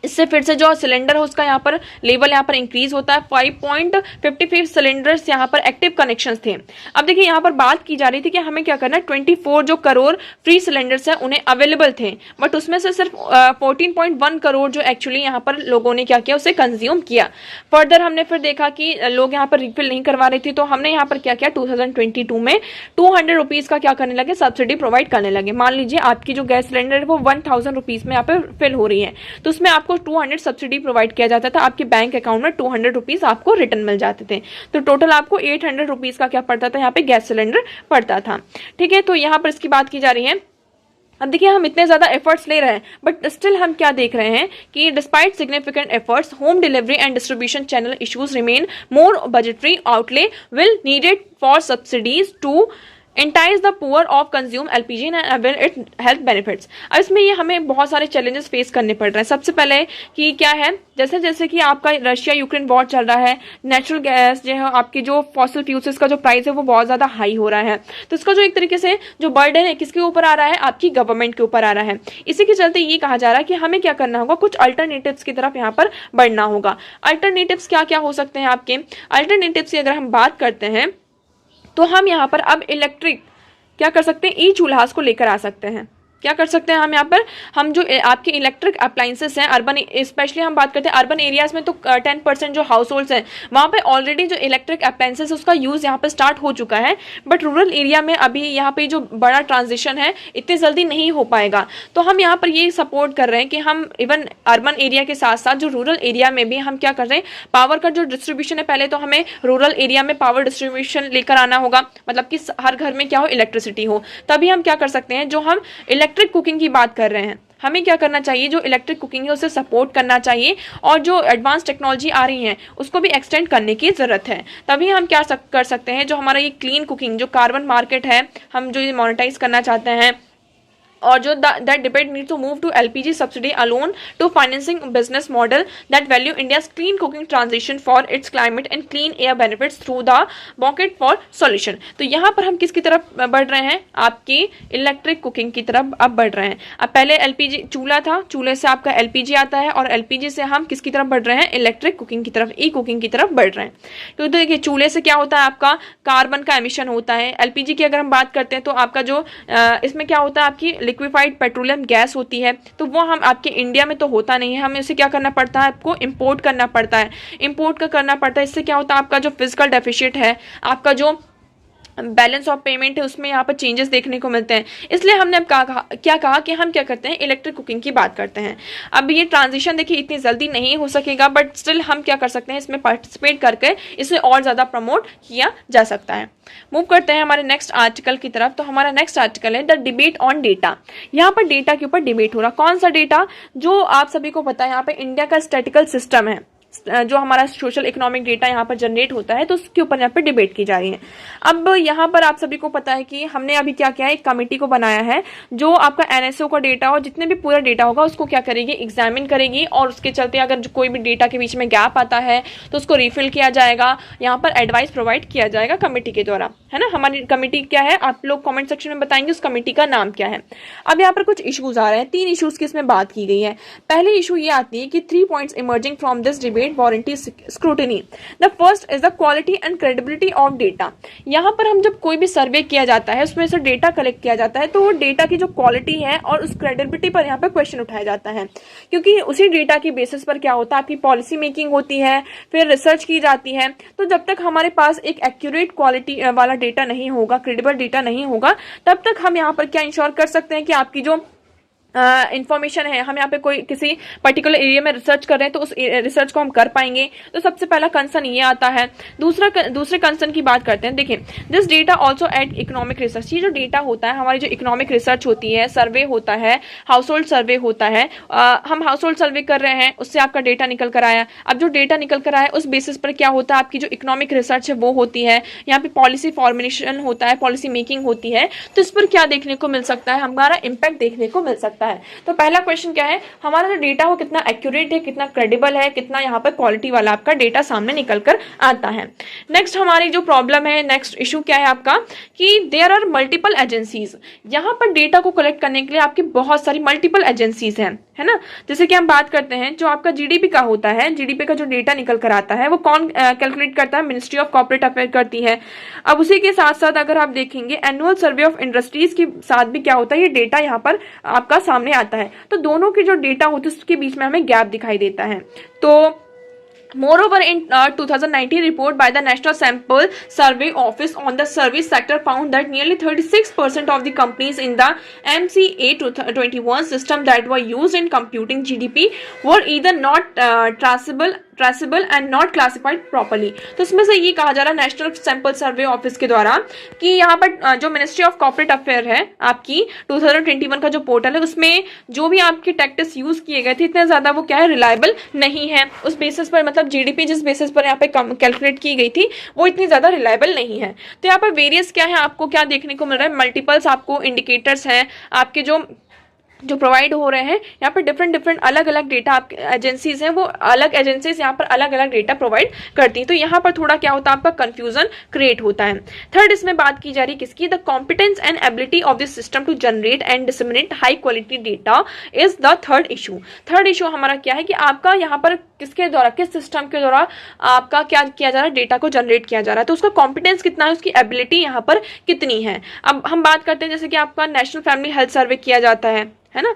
इससे फिर से जो सिलेंडर है उसका यहाँ पर लेवल यहाँ पर इंक्रीज होता है। 5.55 सिलेंडर्स यहाँ पर एक्टिव कनेक्शंस थे। अब देखिए यहाँ पर बात की जा रही थी कि हमें क्या करना है, 24 जो करोड़ फ्री सिलेंडर्स हैं उन्हें अवेलेबल थे, बट उसमें से सिर्फ 14.1 करोड़ जो एक्चुअली यहाँ पर लोगों ने क्या किया, उसे कंज्यूम किया। फर्दर हमने फिर देखा कि लोग यहाँ पर रिफिल नहीं करवा रहे थे, तो हमने यहाँ पर क्या किया 2022 में 200 रुपीज का क्या करने लगे, सब्सिडी प्रोवाइड करने लगे। मान लीजिए आपकी जो गैस सिलेंडर है वो 1000 रुपीज में यहाँ पर फिल हो रही है, तो उसमें आपको 200 सब्सिडी प्रोवाइड किया जाता था। आपके बैंक अकाउंट में 200 रुपीज आपको रिटर्न मिल जाते थे, तो टोटल आपको 800 रुपीज का क्या पड़ता था, यहाँ पे गैस सिलेंडर पड़ता था। ठीक है, तो यहाँ पर इसकी बात की जा रही है। अब देखिए हम इतने ज्यादा एफर्ट्स ले रहे हैं, बट स्टिल हम क्या देख रहे हैं कि despite significant efforts home delivery and distribution channel issues remain more budgetary outlay will needed for subsidies to entice the poor of consume LPG and avail its health benefits। अब इसमें ये हमें बहुत सारे चैलेंजेस फेस करने पड़ रहे हैं। सबसे पहले कि क्या है, जैसे जैसे कि आपका रशिया यूक्रेन वॉर चल रहा है, नेचुरल गैस जो है आपकी जो फॉसिल फ्यूल्स का जो प्राइस है वो बहुत ज्यादा हाई हो रहा है, तो इसका जो एक तरीके से जो बर्डन है किसके ऊपर आ रहा है, आपकी गवर्नमेंट के ऊपर आ रहा है। इसी के चलते ये कहा जा रहा है कि हमें क्या करना होगा, कुछ अल्टरनेटिव्स की तरफ यहाँ पर बढ़ना होगा। अल्टरनेटिव्स क्या क्या हो सकते हैं आपके? अल्टरनेटिव्स की अगर हम बात करते हैं तो हम यहाँ पर अब इलेक्ट्रिक क्या कर सकते हैं, ई चूल्हास को लेकर आ सकते हैं। क्या कर सकते हैं हम यहाँ पर, हम जो आपके इलेक्ट्रिक अप्लायंसेस हैं अर्बन, स्पेशली हम बात करते हैं अर्बन एरियाज में, तो 10% जो हाउस होल्ड्स हैं वहाँ पे ऑलरेडी जो इलेक्ट्रिक अप्लायंसेस उसका यूज़ यहाँ पर स्टार्ट हो चुका है, बट रूरल एरिया में अभी यहाँ पे जो बड़ा ट्रांजिशन है इतनी जल्दी नहीं हो पाएगा। तो हम यहाँ पर ये सपोर्ट कर रहे हैं कि हम इवन अर्बन एरिया के साथ साथ जो रूरल एरिया में भी हम क्या कर रहे हैं, पावर का जो डिस्ट्रीब्यूशन है, पहले तो हमें रूरल एरिया में पावर डिस्ट्रीब्यूशन लेकर आना होगा, मतलब कि हर घर में क्या हो, इलेक्ट्रिसिटी हो। तभी हम क्या कर सकते हैं, जो हम इलेक्ट्रिक कुकिंग की बात कर रहे हैं, हमें क्या करना चाहिए, जो इलेक्ट्रिक कुकिंग है उसे सपोर्ट करना चाहिए, और जो एडवांस टेक्नोलॉजी आ रही है उसको भी एक्सटेंड करने की जरूरत है। तभी हम क्या कर सकते हैं, जो हमारा ये क्लीन कुकिंग जो कार्बन मार्केट है, हम जो ये मोनेटाइज करना चाहते हैं, और जो that debate needs to move to LPG subsidy alone to financing business model that value India's clean cooking transition for its climate and clean air benefits through the bucket for solution। तो यहाँ पर हम किसकी तरफ बढ़ रहे हैं, आपकी इलेक्ट्रिक कुकिंग की तरफ अब बढ़ रहे हैं। अब पहले LPG चूल्हा था, चूल्हे से आपका LPG आता है, और LPG से हम किसकी तरफ बढ़ रहे हैं, इलेक्ट्रिक कुकिंग की तरफ, ई कुकिंग की तरफ बढ़ रहे हैं। तो देखिए चूल्हे से क्या होता है, आपका कार्बन का एमिशन होता है। LPG की अगर हम बात करते हैं तो आपका जो इसमें क्या होता है, आपकी लिक्विफाइड पेट्रोलियम गैस होती है, तो वो हम आपके इंडिया में तो होता नहीं है, हमें उसे क्या करना पड़ता है, आपको इंपोर्ट करना पड़ता है। इंपोर्ट का करना पड़ता है, इससे क्या होता है, आपका जो फिजिकल डेफिशिएंट है, आपका जो बैलेंस ऑफ पेमेंट है, उसमें यहाँ पर चेंजेस देखने को मिलते हैं। इसलिए हमने अब क्या कहा कि हम क्या करते हैं, इलेक्ट्रिक कुकिंग की बात करते हैं। अब ये ट्रांजिशन देखिए इतनी जल्दी नहीं हो सकेगा, बट स्टिल हम क्या कर सकते हैं, इसमें पार्टिसिपेट करके इसे और ज़्यादा प्रमोट किया जा सकता है। मूव करते हैं हमारे नेक्स्ट आर्टिकल की तरफ। तो हमारा नेक्स्ट आर्टिकल है द डिबेट ऑन डेटा। यहाँ पर डेटा के ऊपर डिबेट हो रहा। कौन सा डेटा, जो आप सभी को पता है यहाँ पे इंडिया का स्टैटिकल सिस्टम है, जो हमारा सोशल इकोनॉमिक डेटा यहाँ पर जनरेट होता है, तो उसके ऊपर यहाँ पर डिबेट की जा रही है। अब यहाँ पर आप सभी को पता है कि हमने अभी क्या किया है, एक कमेटी को बनाया है जो आपका एनएसओ का डेटा और जितने भी पूरा डेटा होगा उसको क्या करेगी, एग्जामिन करेगी, और उसके चलते अगर कोई भी डेटा के बीच में गैप आता है तो उसको रिफिल किया जाएगा। यहाँ पर एडवाइस प्रोवाइड किया जाएगा कमेटी के द्वारा, है ना। हमारी कमेटी क्या है, आप लोग कमेंट सेक्शन में बताएंगे उस कमेटी का नाम क्या है। अब यहाँ पर कुछ इश्यूज आ रहे हैं, 3 इश्यूज की इसमें बात की गई है। पहले इशू ये आती है कि 3 points emerging from this debate warranty scrutiny. The first is the quality and credibility of data. यहाँ पर हम जब कोई भी सर्वे किया जाता है, उसमें से डेटा कलेक्ट किया जाता है, तो वो डेटा की जो क्वालिटी है और उस क्रेडिबिलिटी पर यहाँ पर क्वेश्चन उठाया जाता है, क्योंकि उसी डेटा की बेसिस पर क्या होता है, आपकी पॉलिसी मेकिंग होती है, फिर रिसर्च की जाती है। तो जब तक हमारे पास एक एक्यूरेट क्वालिटी वाला डेटा नहीं होगा, क्रेडिबल डेटा नहीं होगा, तब तक हम यहाँ पर क्या इंश्योर कर सकते हैं कि आपकी जो इंफॉर्मेशन है, हम यहाँ पे कोई किसी पर्टिकुलर एरिया में रिसर्च कर रहे हैं तो उस रिसर्च को हम कर पाएंगे। तो सबसे पहला कंसर्न ये आता है। दूसरे कंसर्न की बात करते हैं। देखिए, this data also at economic research. ये जो डेटा होता है, हमारी जो इकोनॉमिक रिसर्च होती है, सर्वे होता है, हाउस होल्ड सर्वे होता है, हम हाउस होल्ड सर्वे कर रहे हैं, उससे आपका डेटा निकल कर आया। अब जो डेटा निकल कर आया उस बेसिस पर क्या होता है, आपकी जो इकोनॉमिक रिसर्च है वो होती है, यहाँ पे पॉलिसी फॉर्मुलेशन होता है, पॉलिसी मेकिंग होती है। तो इस पर क्या देखने को मिल सकता है, हमारा इंपैक्ट देखने को मिल सकता है। तो पहला क्वेश्चन क्या है, हमारा जो डेटा हो कितना एक्यूरेट है, कितना क्रेडिबल है, कितना यहाँ पर क्वालिटी वाला आपका डेटा सामने निकल कर आता है। नेक्स्ट हमारी जो प्रॉब्लम है, नेक्स्ट इशू क्या है आपका, कि देयर आर मल्टीपल एजेंसीज। यहाँ पर डेटा को कलेक्ट करने के लिए आपकी बहुत सारी मल्टीपल एजेंसीज हैं, है ना। जैसे कि हम बात करते हैं, जो आपका जीडीपी का होता है, जीडीपी का जो डेटा निकल कर आता है वो कौन कैलकुलेट करता है, मिनिस्ट्री ऑफ कॉर्पोरेट अफेयर करती है। अब उसी के साथ साथ अगर आप देखेंगे एनुअल सर्वे ऑफ इंडस्ट्रीज के साथ भी क्या होता है, ये डेटा यहाँ पर आपका सामने आता है। तो दोनों के जो डेटा होते हैं उसके बीच में हमें गैप दिखाई देता है। तो moreover, in 2019 report by the National Sample Survey Office on the service sector found that nearly 36% of the companies in the MCA 21 system that were used in computing GDP were either not traceable and not classified properly। तो इसमें से ये कहा जा रहा है national sample survey office के द्वारा कि यहाँ पर जो मिनिस्ट्री ऑफ कॉर्पोरेट अफेयर है आपकी 2021 का जो पोर्टल है, उसमें जो भी आपके टैक्टिक्स यूज किए गए थे इतने ज्यादा वो क्या है, रिलायबल नहीं है। उस बेसिस पर मतलब जीडीपी जिस बेसिस पर यहाँ पे कैलकुलेट की गई थी वो इतनी ज्यादा रिलायबल नहीं है। तो यहाँ पर वेरियस क्या है, आपको क्या देखने को मिल रहा है, मल्टीपल्स आपको इंडिकेटर्स हैं आपके जो प्रोवाइड हो रहे हैं। यहाँ पर डिफरेंट अलग अलग डेटा आप एजेंसीज हैं, वो अलग एजेंसीज यहाँ पर अलग अलग डेटा प्रोवाइड करती हैं। तो यहाँ पर थोड़ा क्या होता है, आपका कंफ्यूजन क्रिएट होता है। थर्ड इसमें बात की जा रही है किसकी, the competence and ability of this system to generate and disseminate high quality data is the third issue. Third issue हमारा क्या है कि आपका यहाँ पर किसके द्वारा, किस सिस्टम के द्वारा आपका क्या किया जा रहा है, डेटा को जनरेट किया जा रहा है। तो उसका कॉम्पिटेंस कितना है, उसकी एबिलिटी यहाँ पर कितनी है। अब हम बात करते हैं जैसे कि आपका नेशनल फैमिली हेल्थ सर्वे किया जाता है ना,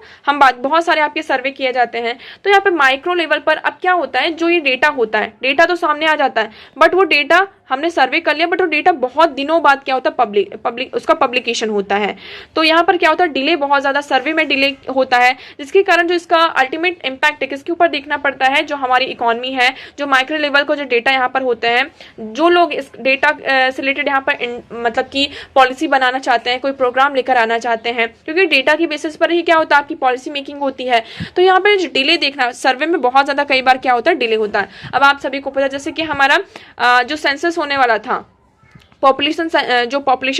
बहुत सारे आपके सर्वे किए जाते हैं। तो यहाँ पे माइक्रो लेवल पर अब क्या होता है, जो ये डेटा होता है, डेटा तो सामने आ जाता है, बट वो डेटा हमने सर्वे कर लिया, बट वो डेटा बहुत दिनों बाद क्या होता है, उसका पब्लिकेशन होता है। तो यहाँ पर क्या होता है, डिले बहुत ज्यादा सर्वे में डिले होता है, जिसके कारण जो इसका अल्टीमेट इम्पैक्ट है किसके ऊपर देखना पड़ता है, जो हमारी इकोनॉमी है, जो माइक्रो लेवल को जो डेटा यहाँ पर होते हैं, जो लोग इस डेटा से रिलेटेड यहाँ पर मतलब की पॉलिसी बनाना चाहते हैं, कोई प्रोग्राम लेकर आना चाहते हैं, क्योंकि डेटा की बेसिस पर ही क्या होता है, आपकी पॉलिसी मेकिंग होती है। तो यहाँ पर डिले देखना, सर्वे में बहुत ज्यादा कई बार क्या होता है, डिले होता है। अब आप सभी को पता है जैसे कि हमारा जो सेंसस होने वाला था, पॉपुलेशन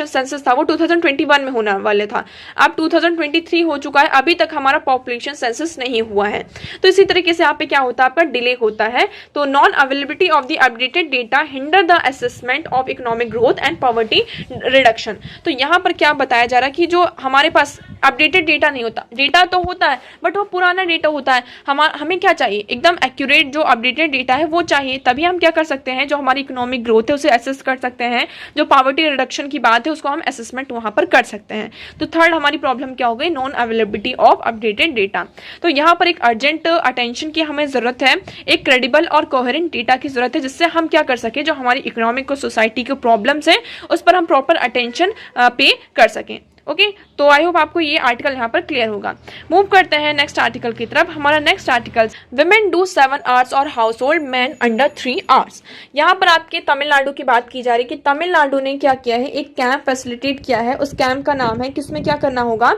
सेंसस था वो 2021 में होने वाले था। अब 2023 हो चुका है, अभी तक हमारा पॉपुलेशन सेंसस नहीं हुआ है। तो इसी तरीके से यहाँ पे क्या होता है, आपका डिले होता है। तो non availability of the updated data hinder the assessment of economic growth and poverty reduction. तो यहाँ पर क्या बताया जा रहा है कि जो हमारे पास अपडेटेड डेटा नहीं होता, डेटा तो होता है बट वो पुराना डेटा होता है। हमें क्या चाहिए, एकदम एक्यूरेट जो अपडेटेड डेटा है वो चाहिए, तभी हम क्या कर सकते हैं, जो हमारी इकोनॉमिक ग्रोथ है उसे एसेस कर सकते हैं, जो पॉवर्टी रिडक्शन की बात है उसको हम असेसमेंट वहां पर कर सकते हैं। तो थर्ड हमारी प्रॉब्लम क्या हो गई, non availability of updated data. तो यहाँ पर एक अर्जेंट अटेंशन की हमें जरूरत है, एक क्रेडिबल और कोहेरेंट डेटा की जरूरत है, जिससे हम क्या कर सके, जो हमारी इकोनॉमिक और सोसाइटी के प्रॉब्लम्स हैं उस पर हम प्रॉपर अटेंशन पे कर सकें। ओके, तो आई होप आपको ये आर्टिकल यहाँ पर क्लियर होगा। मूव करते हैं नेक्स्ट आर्टिकल की तरफ। हमारा next article, women do 7 hours और household man under 3 hours. यहाँ पर आपके तमिलनाडु की बात की जा रही है कि तमिलनाडु ने क्या किया है, एक कैंप फैसिलिटेट किया है। उस कैंप का नाम है कि उसमें क्या करना होगा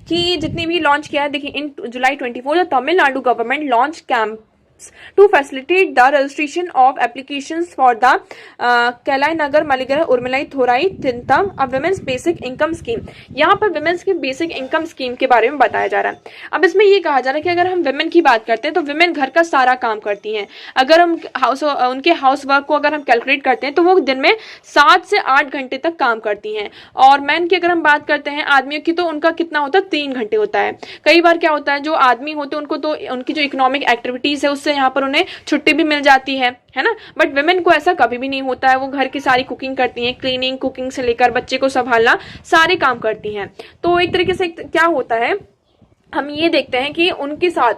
कि जितनी भी लॉन्च किया है, देखिए इन जुलाई 24 Tamil Nadu government launch camp to facilitate the registration of applications for the Kailanagar Maligarai Urmilai Thorai Tintam a women's basic income scheme। यहाँ पर women's की basic income scheme के बारे में बताया जा रहा है। अब इसमें ये कहा जा रहा है कि अगर हम women की बात करते हैं तो women घर का सारा काम करती हैं। अगर हम उनके हाउस वर्क को अगर हम कैलकुलेट करते हैं तो वो दिन में 7 से 8 घंटे तक काम करती हैं। और मैन की अगर हम बात करते हैं आदमियों की, तो उनका कितना होता है, 3 घंटे होता है। कई बार क्या होता है, जो आदमी होते हैं उनको तो उनकी जो इकोनॉमिक एक्टिविटीज है उससे यहाँ पर उन्हें छुट्टी भी मिल जाती है ना, बट वुमेन को ऐसा कभी भी नहीं होता है। वो घर की सारी कुकिंग करती हैं, क्लीनिंग, कुकिंग से लेकर बच्चे को संभालना सारे काम करती हैं। तो एक तरीके से क्या होता है हम ये देखते हैं कि उनके साथ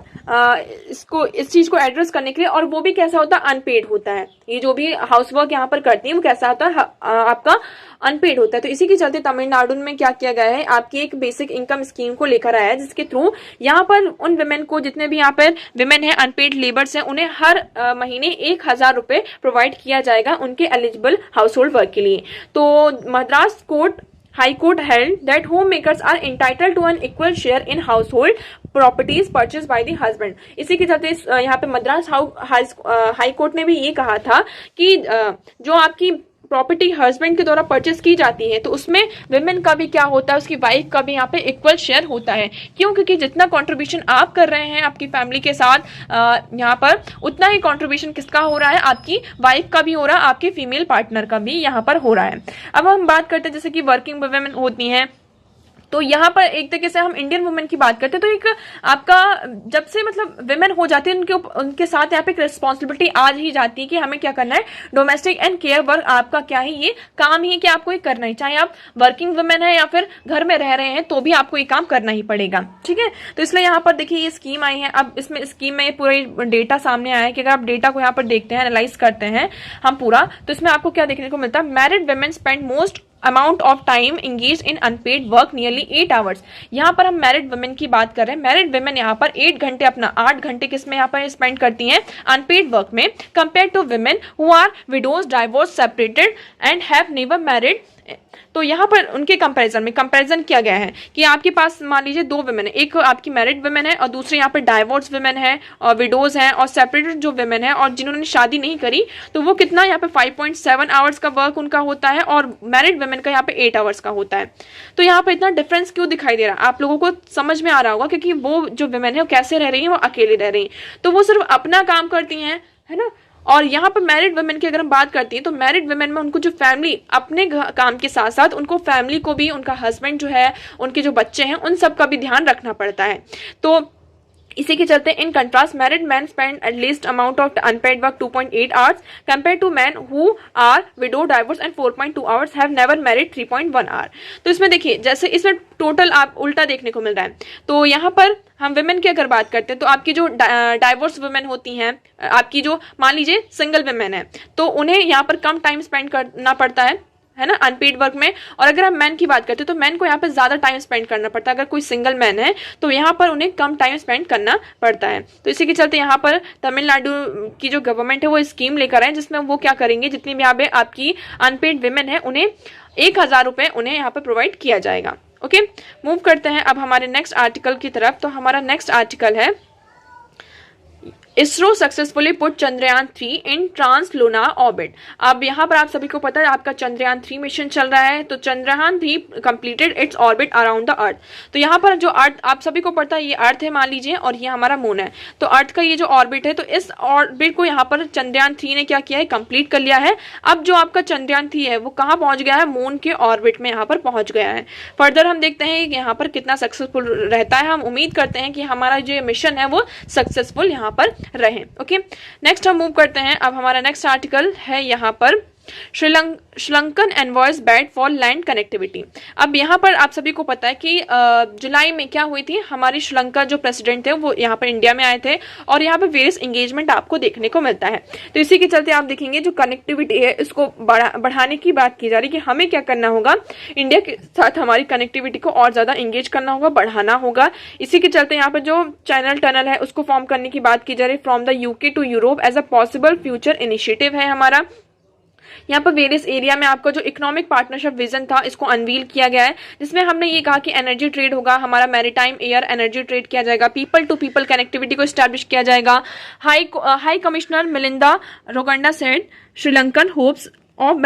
इस चीज को एड्रेस करने के लिए, और वो भी कैसा होता है, अनपेड होता है। ये जो भी हाउस वर्क यहाँ पर करती है वो कैसा होता है, आपका अनपेड होता है। तो इसी के चलते तमिलनाडु में क्या किया गया है, आपकी एक बेसिक इनकम स्कीम को लेकर आया है, जिसके थ्रू यहाँ पर उन विमेन को, जितने भी यहाँ पर विमेन है अनपेड लेबर्स हैं, उन्हें हर महीने 1,000 रुपए प्रोवाइड किया जाएगा उनके एलिजिबल हाउस होल्ड वर्क के लिए। तो Madras court High Court held that homemakers are entitled to an equal share in household properties purchased by the husband। इसी के चलते यहाँ पे मद्रास हाई कोर्ट ने भी ये कहा था कि जो आपकी प्रॉपर्टी हस्बैंड के द्वारा परचेस की जाती है तो उसमें विमेन का भी क्या होता है, उसकी वाइफ का भी यहाँ पे इक्वल शेयर होता है। क्यों? क्योंकि जितना कंट्रीब्यूशन आप कर रहे हैं आपकी फैमिली के साथ यहाँ पर, उतना ही कंट्रीब्यूशन किसका हो रहा है, आपकी वाइफ का भी हो रहा है, आपके फीमेल पार्टनर का भी यहाँ पर हो रहा है। अब हम बात करते हैं जैसे कि वर्किंग वुमेन होती हैं, तो यहाँ पर एक तरीके से हम इंडियन वुमेन की बात करते हैं, तो एक आपका जब से मतलब विमेन हो जाती है उनके साथ यहाँ पे एक रिस्पॉन्सिबिलिटी आ ही जाती है कि हमें क्या करना है, डोमेस्टिक एंड केयर वर्क आपका क्या है, ये काम ही है कि आपको ये करना ही, चाहे आप वर्किंग वुमेन है या फिर घर में रह रहे हैं तो भी आपको ये काम करना ही पड़ेगा। ठीक है, तो इसलिए यहाँ पर देखिए ये स्कीम आई है। अब इसमें स्कीम में पूरा डेटा सामने आया है कि अगर आप डेटा को यहाँ पर देखते हैं, एनालाइज करते हैं हम पूरा, तो इसमें आपको क्या देखने को मिलता है, married women spend most amount of time engage in unpaid work nearly 8 hours. यहाँ पर हम मैरिड वुमेन की बात कर रहे हैं। मैरिड वुमेन यहाँ पर 8 घंटे, अपना 8 घंटे किस में यहाँ पर स्पेंड करती हैं, अनपेड वर्क में, compare to women who are widows, divorce, separated and have never married. तो यहाँ पर उनके कंपैरिजन किया गया है कि आपके पास मान लीजिए 2 वुमेन है, एक आपकी मैरिड वुमेन है और दूसरे यहाँ पर डाइवोर्स वुमेन है और विडोज हैं और सेपरेटेड जो वुमेन है और जिन्होंने शादी नहीं करी, तो वो कितना यहाँ पे 5.7 आवर्स का वर्क उनका होता है और मैरिड वुमेन का यहाँ पे 8 आवर्स का होता है। तो यहाँ पे इतना डिफरेंस क्यों दिखाई दे रहा है, आप लोगों को समझ में आ रहा होगा, क्योंकि वो जो वुमेन है वो कैसे रह रही है, वो अकेले रह रही है, तो वो सिर्फ अपना काम करती हैं, है ना। और यहाँ पर मैरिड वुमेन की अगर हम बात करती हैं तो मैरिड वुमेन में उनको जो फैमिली, अपने काम के साथ साथ उनको फैमिली को भी, उनका हस्बैंड जो है, उनके जो बच्चे हैं, उन सब का भी ध्यान रखना पड़ता है। तो इसी के चलते in contrast married man spend at least amount of unpaid work 2.8 hours compare to man who are widow, divorce and 4.2 hours have never married 3.1 hour. तो इसमें देखिए जैसे इसमें टोटल आप उल्टा देखने को मिल रहा है। तो यहाँ पर हम वुमेन की अगर बात करते हैं तो आपकी जो डाइवोर्स वुमेन होती हैं, आपकी जो मान लीजिए सिंगल वुमेन है, तो उन्हें यहाँ पर कम टाइम स्पेंड करना पड़ता है ना, अनपेड वर्क में। और अगर हम मैन की बात करते हैं तो मैन को यहाँ पे ज्यादा टाइम स्पेंड करना पड़ता है। अगर कोई सिंगल मैन है तो यहाँ पर उन्हें कम टाइम स्पेंड करना पड़ता है। तो इसी के चलते यहाँ पर तमिलनाडु की जो गवर्नमेंट है वो स्कीम लेकर आए, जिसमें वो क्या करेंगे, जितनी भी यहाँ पे आपकी अनपेड विमेन है उन्हें 1,000 रुपए उन्हें यहाँ पे प्रोवाइड किया जाएगा। ओके, मूव करते हैं अब हमारे नेक्स्ट आर्टिकल की तरफ। तो हमारा नेक्स्ट आर्टिकल है ISRO successfully put Chandrayaan 3 in trance lunar orbit. अब यहाँ पर आप सभी को पता है आपका चंद्रयान 3 मिशन चल रहा है। तो Chandrayaan 3 completed its orbit around the earth. तो यहाँ पर जो अर्थ आप सभी को पता है, ये अर्थ है मान लीजिए और ये हमारा मून है। तो अर्थ का ये जो ऑर्बिट है, तो इस ऑर्बिट को यहाँ पर चंद्रयान 3 ने क्या किया है, कंप्लीट कर लिया है। अब जो आपका चंद्रयान 3 है वो कहाँ पहुंच गया है, मून के ऑर्बिट में यहाँ पर पहुंच गया है। फर्दर हम देखते हैं यहाँ पर कितना सक्सेसफुल रहता है। हम उम्मीद करते हैं कि हमारा जो मिशन है वो सक्सेसफुल यहाँ पर रहे। ओके, नेक्स्ट हम मूव करते हैं। अब हमारा नेक्स्ट आर्टिकल है यहाँ पर Sri Lankan envoys bat for land connectivity. अब यहाँ पर आप सभी को पता है कि जुलाई में क्या हुई थी, हमारी श्रीलंका जो प्रेसिडेंट थे वो यहाँ पर इंडिया में आए थे और यहाँ पर वेरियस एंगेजमेंट आपको देखने को मिलता है। तो इसी के चलते आप देखेंगे जो कनेक्टिविटी है इसको बढ़ाने की बात की जा रही है कि हमें क्या करना होगा, इंडिया के साथ हमारी कनेक्टिविटी को और ज्यादा एंगेज करना होगा, बढ़ाना होगा। इसी के चलते यहाँ पर जो चैनल टनल है उसको फॉर्म करने की बात की जा रही है from the UK to Europe as a possible future initiative है हमारा। यहाँ पर वेरियस एरिया में आपका जो इकोनॉमिक पार्टनरशिप विजन था इसको अनवील किया गया है, जिसमें हमने ये कहा कि एनर्जी ट्रेड होगा, हमारा मैरीटाइम एयर एनर्जी ट्रेड किया जाएगा, पीपल टू पीपल कनेक्टिविटी को एस्टैब्लिश किया जाएगा। High commissioner Milinda Roganda said Sri Lankan hopes of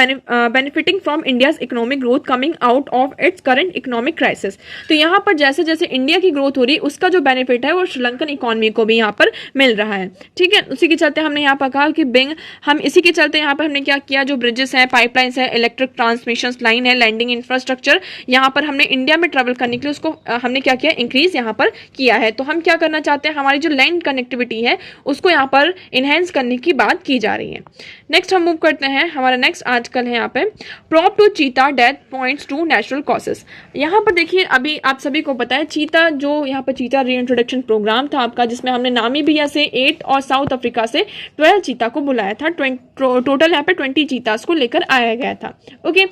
benefiting from India's economic growth coming out of its current economic crisis। तो यहाँ पर जैसे जैसे इंडिया की ग्रोथ हो रही है उसका जो बेनिफिट है वो श्रीलंकन इकोनॉमी को भी यहाँ पर मिल रहा है। ठीक है, उसी के चलते हमने यहाँ पर कहा कि हम इसी के चलते यहाँ पर हमने क्या किया, जो ब्रिजेस हैं, पाइपलाइंस है, इलेक्ट्रिक ट्रांसमिशन लाइन है, लैंडिंग इंफ्रास्ट्रक्चर यहाँ पर हमने इंडिया में ट्रेवल करने के लिए उसको हमने क्या किया, इंक्रीज यहाँ पर किया है। तो हम क्या करना चाहते हैं, हमारी जो लैंड कनेक्टिविटी है उसको यहाँ पर इनहेंस करने की बात की जा रही है। नेक्स्ट हम मूव करते हैं, हमारा नेक्स्ट नेक्स्ट आर्टिकल है यहाँ पे, probe to cheetah death points to natural causes. यहाँ पर देखिए, अभी आप सभी को पता है चीता, जो यहाँ पर चीता रीइंट्रोडक्शन प्रोग्राम था आपका, जिसमें हमने नामीबिया से 8 और साउथ अफ्रीका से 12 चीता को बुलाया था। टोटल यहाँ पे 20 चीतास को लेकर आया गया था। ओके,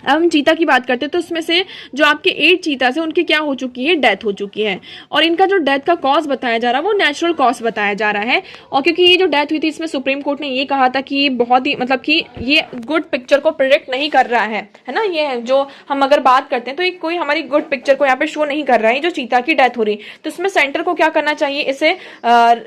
अब हम चीता की बात करते हैं तो उसमें से जो आपके 8 चीता से उनकी क्या हो चुकी है, डेथ हो चुकी है। और इनका जो डेथ का कॉज बताया जा रहा है वो नेचुरल कॉज बताया जा रहा है। और क्योंकि ये जो डेथ हुई थी इसमें सुप्रीम कोर्ट ने ये कहा था कि बहुत ही मतलब कि ये गुड पिक्चर को प्रिडिक्ट नहीं कर रहा है ना। ये जो हम अगर बात करते हैं तो ये कोई हमारी गुड पिक्चर को यहाँ पे शो नहीं कर रहा है, जो चीता की डेथ हो रही। तो इसमें सेंटर को क्या करना चाहिए, इसे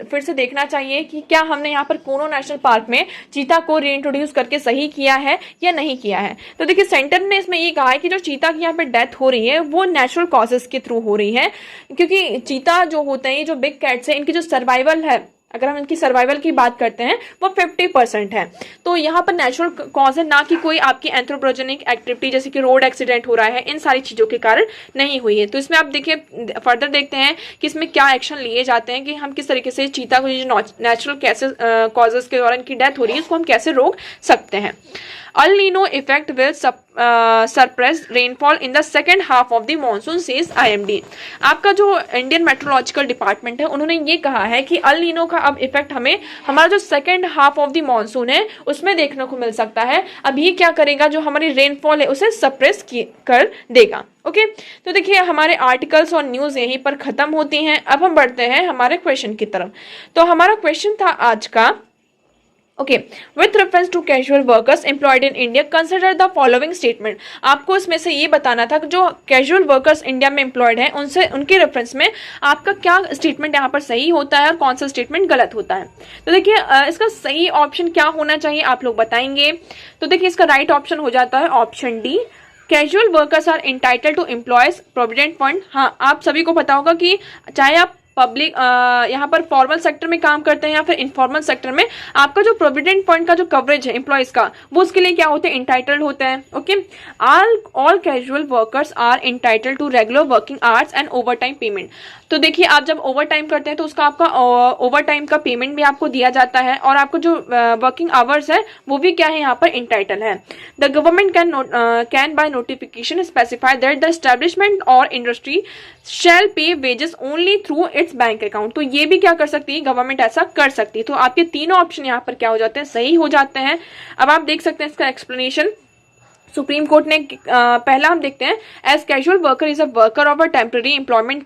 फिर से देखना चाहिए कि क्या हमने यहाँ पर कोनो नेशनल पार्क में चीता को रीइंट्रोड्यूस करके सही किया है या नहीं किया है। तो देखिए सेंटर ने इसमें ये कहा है कि जो चीता की यहाँ पे डेथ हो रही है वो नेचुरल कॉजेस के थ्रू हो रही है, क्योंकि चीता जो होते हैं, ये जो बिग कैट्स हैं, इनकी जो सर्वाइवल है, अगर हम इनकी सर्वाइवल की बात करते हैं वो 50% है। तो यहाँ पर नेचुरल कॉज है, ना कि कोई आपकी एंथ्रोपोजेनिक एक्टिविटी जैसे कि रोड एक्सीडेंट हो रहा है, इन सारी चीज़ों के कारण नहीं हुई है। तो इसमें आप देखिए फर्दर देखते हैं कि इसमें क्या एक्शन लिए जाते हैं कि हम किस तरीके से चीता को जो नेचुरल कॉजेस के दौरान इनकी डेथ हो रही है उसको हम कैसे रोक सकते हैं। El Nino effect will suppress rainfall in the second half of the monsoon says IMD। आपका जो इंडियन मेट्रोलॉजिकल डिपार्टमेंट है उन्होंने ये कहा है कि अल नीनो का अब इफेक्ट हमें हमारा जो second half of the monsoon है उसमें देखने को मिल सकता है। अब ये क्या करेगा, जो हमारी रेनफॉल है उसे सप्रेस कर देगा। ओके, तो देखिए हमारे आर्टिकल्स और न्यूज यहीं पर खत्म होती हैं। अब हम बढ़ते हैं हमारे क्वेश्चन की तरफ। तो हमारा क्वेश्चन था आज का, okay, with reference to casual workers employed in India consider the following statement. आपको इसमें से ये बताना था कि जो कैजुअल वर्कर्स इंडिया में एम्प्लॉयड हैं उनसे उनके रेफरेंस में आपका क्या स्टेटमेंट यहाँ पर सही होता है और कौन सा स्टेटमेंट गलत होता है। तो देखिए इसका सही ऑप्शन क्या होना चाहिए आप लोग बताएंगे। तो देखिए इसका राइट ऑप्शन हो जाता है option D, casual workers are entitle to employees provident fund. हाँ, आप सभी को पता होगा कि चाहे आप पब्लिक यहाँ पर फॉर्मल सेक्टर में काम करते हैं या फिर इनफॉर्मल सेक्टर में, आपका जो प्रोविडेंट फंड का जो कवरेज है एम्प्लॉयज का, वो उसके लिए क्या होते हैं, इंटाइटल्ड होते हैं। Okay, all casual workers are entitled to regular working hours and over time payment. तो देखिए आप जब ओवर टाइम करते हैं तो उसका आपका ओवर टाइम का पेमेंट भी आपको दिया जाता है और आपको जो वर्किंग आवर्स है वो भी क्या है, यहाँ पर इंटाइटल है। The government can by notification specify that the establishment और industry shell pay wages only through it's bank account. तो ये भी क्या कर सकती है, गवर्नमेंट ऐसा कर सकती है। तो आपके तीनों ऑप्शन यहाँ पर क्या हो जाते हैं, सही हो जाते हैं। अब आप देख सकते हैं इसका एक्सप्लेनेशन सुप्रीम कोर्ट ने पहला हम देखते हैं, as casual worker is a worker of a temporary employment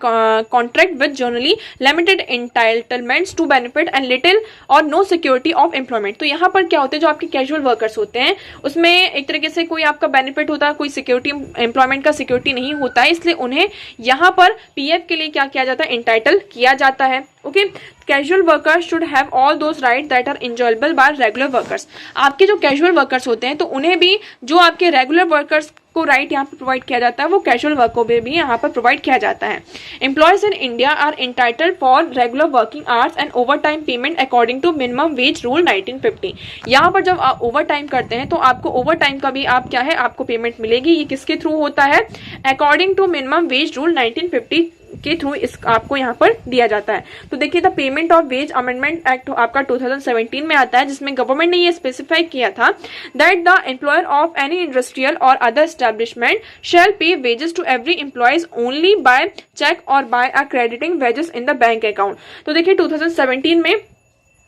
contract with generally limited entitlements to benefit and little और नो सिक्योरिटी ऑफ एम्प्लॉयमेंट। तो यहाँ पर क्या होते हैं, जो आपके कैजुअल वर्कर्स होते हैं उसमें एक तरीके से कोई आपका बेनिफिट होता है, कोई सिक्योरिटी एम्प्लॉयमेंट का सिक्योरिटी नहीं होता है, इसलिए उन्हें यहाँ पर पीएफ के लिए क्या किया जाता है, इंटाइटल किया जाता है। Okay, casual workers should have all those right that are enjoyable by regular workers. आपके जो कैजुअल वर्कर्स होते हैं तो उन्हें भी जो आपके रेगुलर वर्कर्स को राइट यहाँ पर प्रोवाइड किया जाता है वो कैजुअल वर्क को भी यहाँ पर प्रोवाइड किया जाता है। Employees in India are entitled for regular working hours and over time payment according to minimum wage rule 1950। यहाँ पर जब आप ओवर टाइम करते हैं तो आपको ओवर टाइम का भी आप क्या है, आपको पेमेंट मिलेगी। ये किसके थ्रू होता है, according to minimum wage rule 1950 के थ्रू इस आपको यहाँ पर दिया जाता है। तो देखिए the payment of ways amendment act आपका 2017 में आता है, जिसमें गवर्नमेंट ने ये स्पेसिफाई किया था that the employer of any industrial और other establishment shall pay wages to every employees only by cheque और by crediting wages in the bank account. तो देखिए 2017 में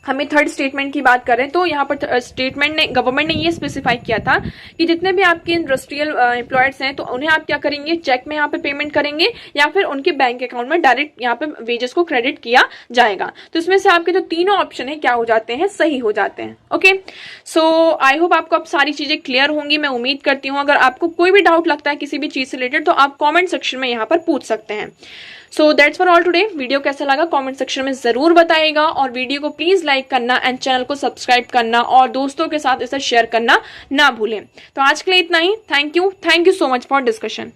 हमें थर्ड स्टेटमेंट की बात करें तो यहाँ पर स्टेटमेंट ने गवर्नमेंट ने ये स्पेसिफाई किया था कि जितने भी आपके इंडस्ट्रियल एम्प्लॉयर्स हैं तो उन्हें आप क्या करेंगे, चेक में यहाँ पे पेमेंट करेंगे या फिर उनके बैंक अकाउंट में डायरेक्ट यहाँ पे वेजेस को क्रेडिट किया जाएगा। तो इसमें से आपके जो तीनों ऑप्शन है क्या हो जाते हैं, सही हो जाते हैं। ओके, सो आई होप आपको अब सारी चीजें क्लियर होंगी, मैं उम्मीद करती हूँ। अगर आपको कोई भी डाउट लगता है किसी भी चीज से रिलेटेड तो आप कॉमेंट सेक्शन में यहाँ पर पूछ सकते हैं। So that's for all today. Video कैसा लगा कमेंट सेक्शन में जरूर बताइएगा और वीडियो को प्लीज लाइक करना एंड चैनल को सब्सक्राइब करना और दोस्तों के साथ इसे शेयर करना ना भूलें। तो आज के लिए इतना ही। Thank you so much for discussion.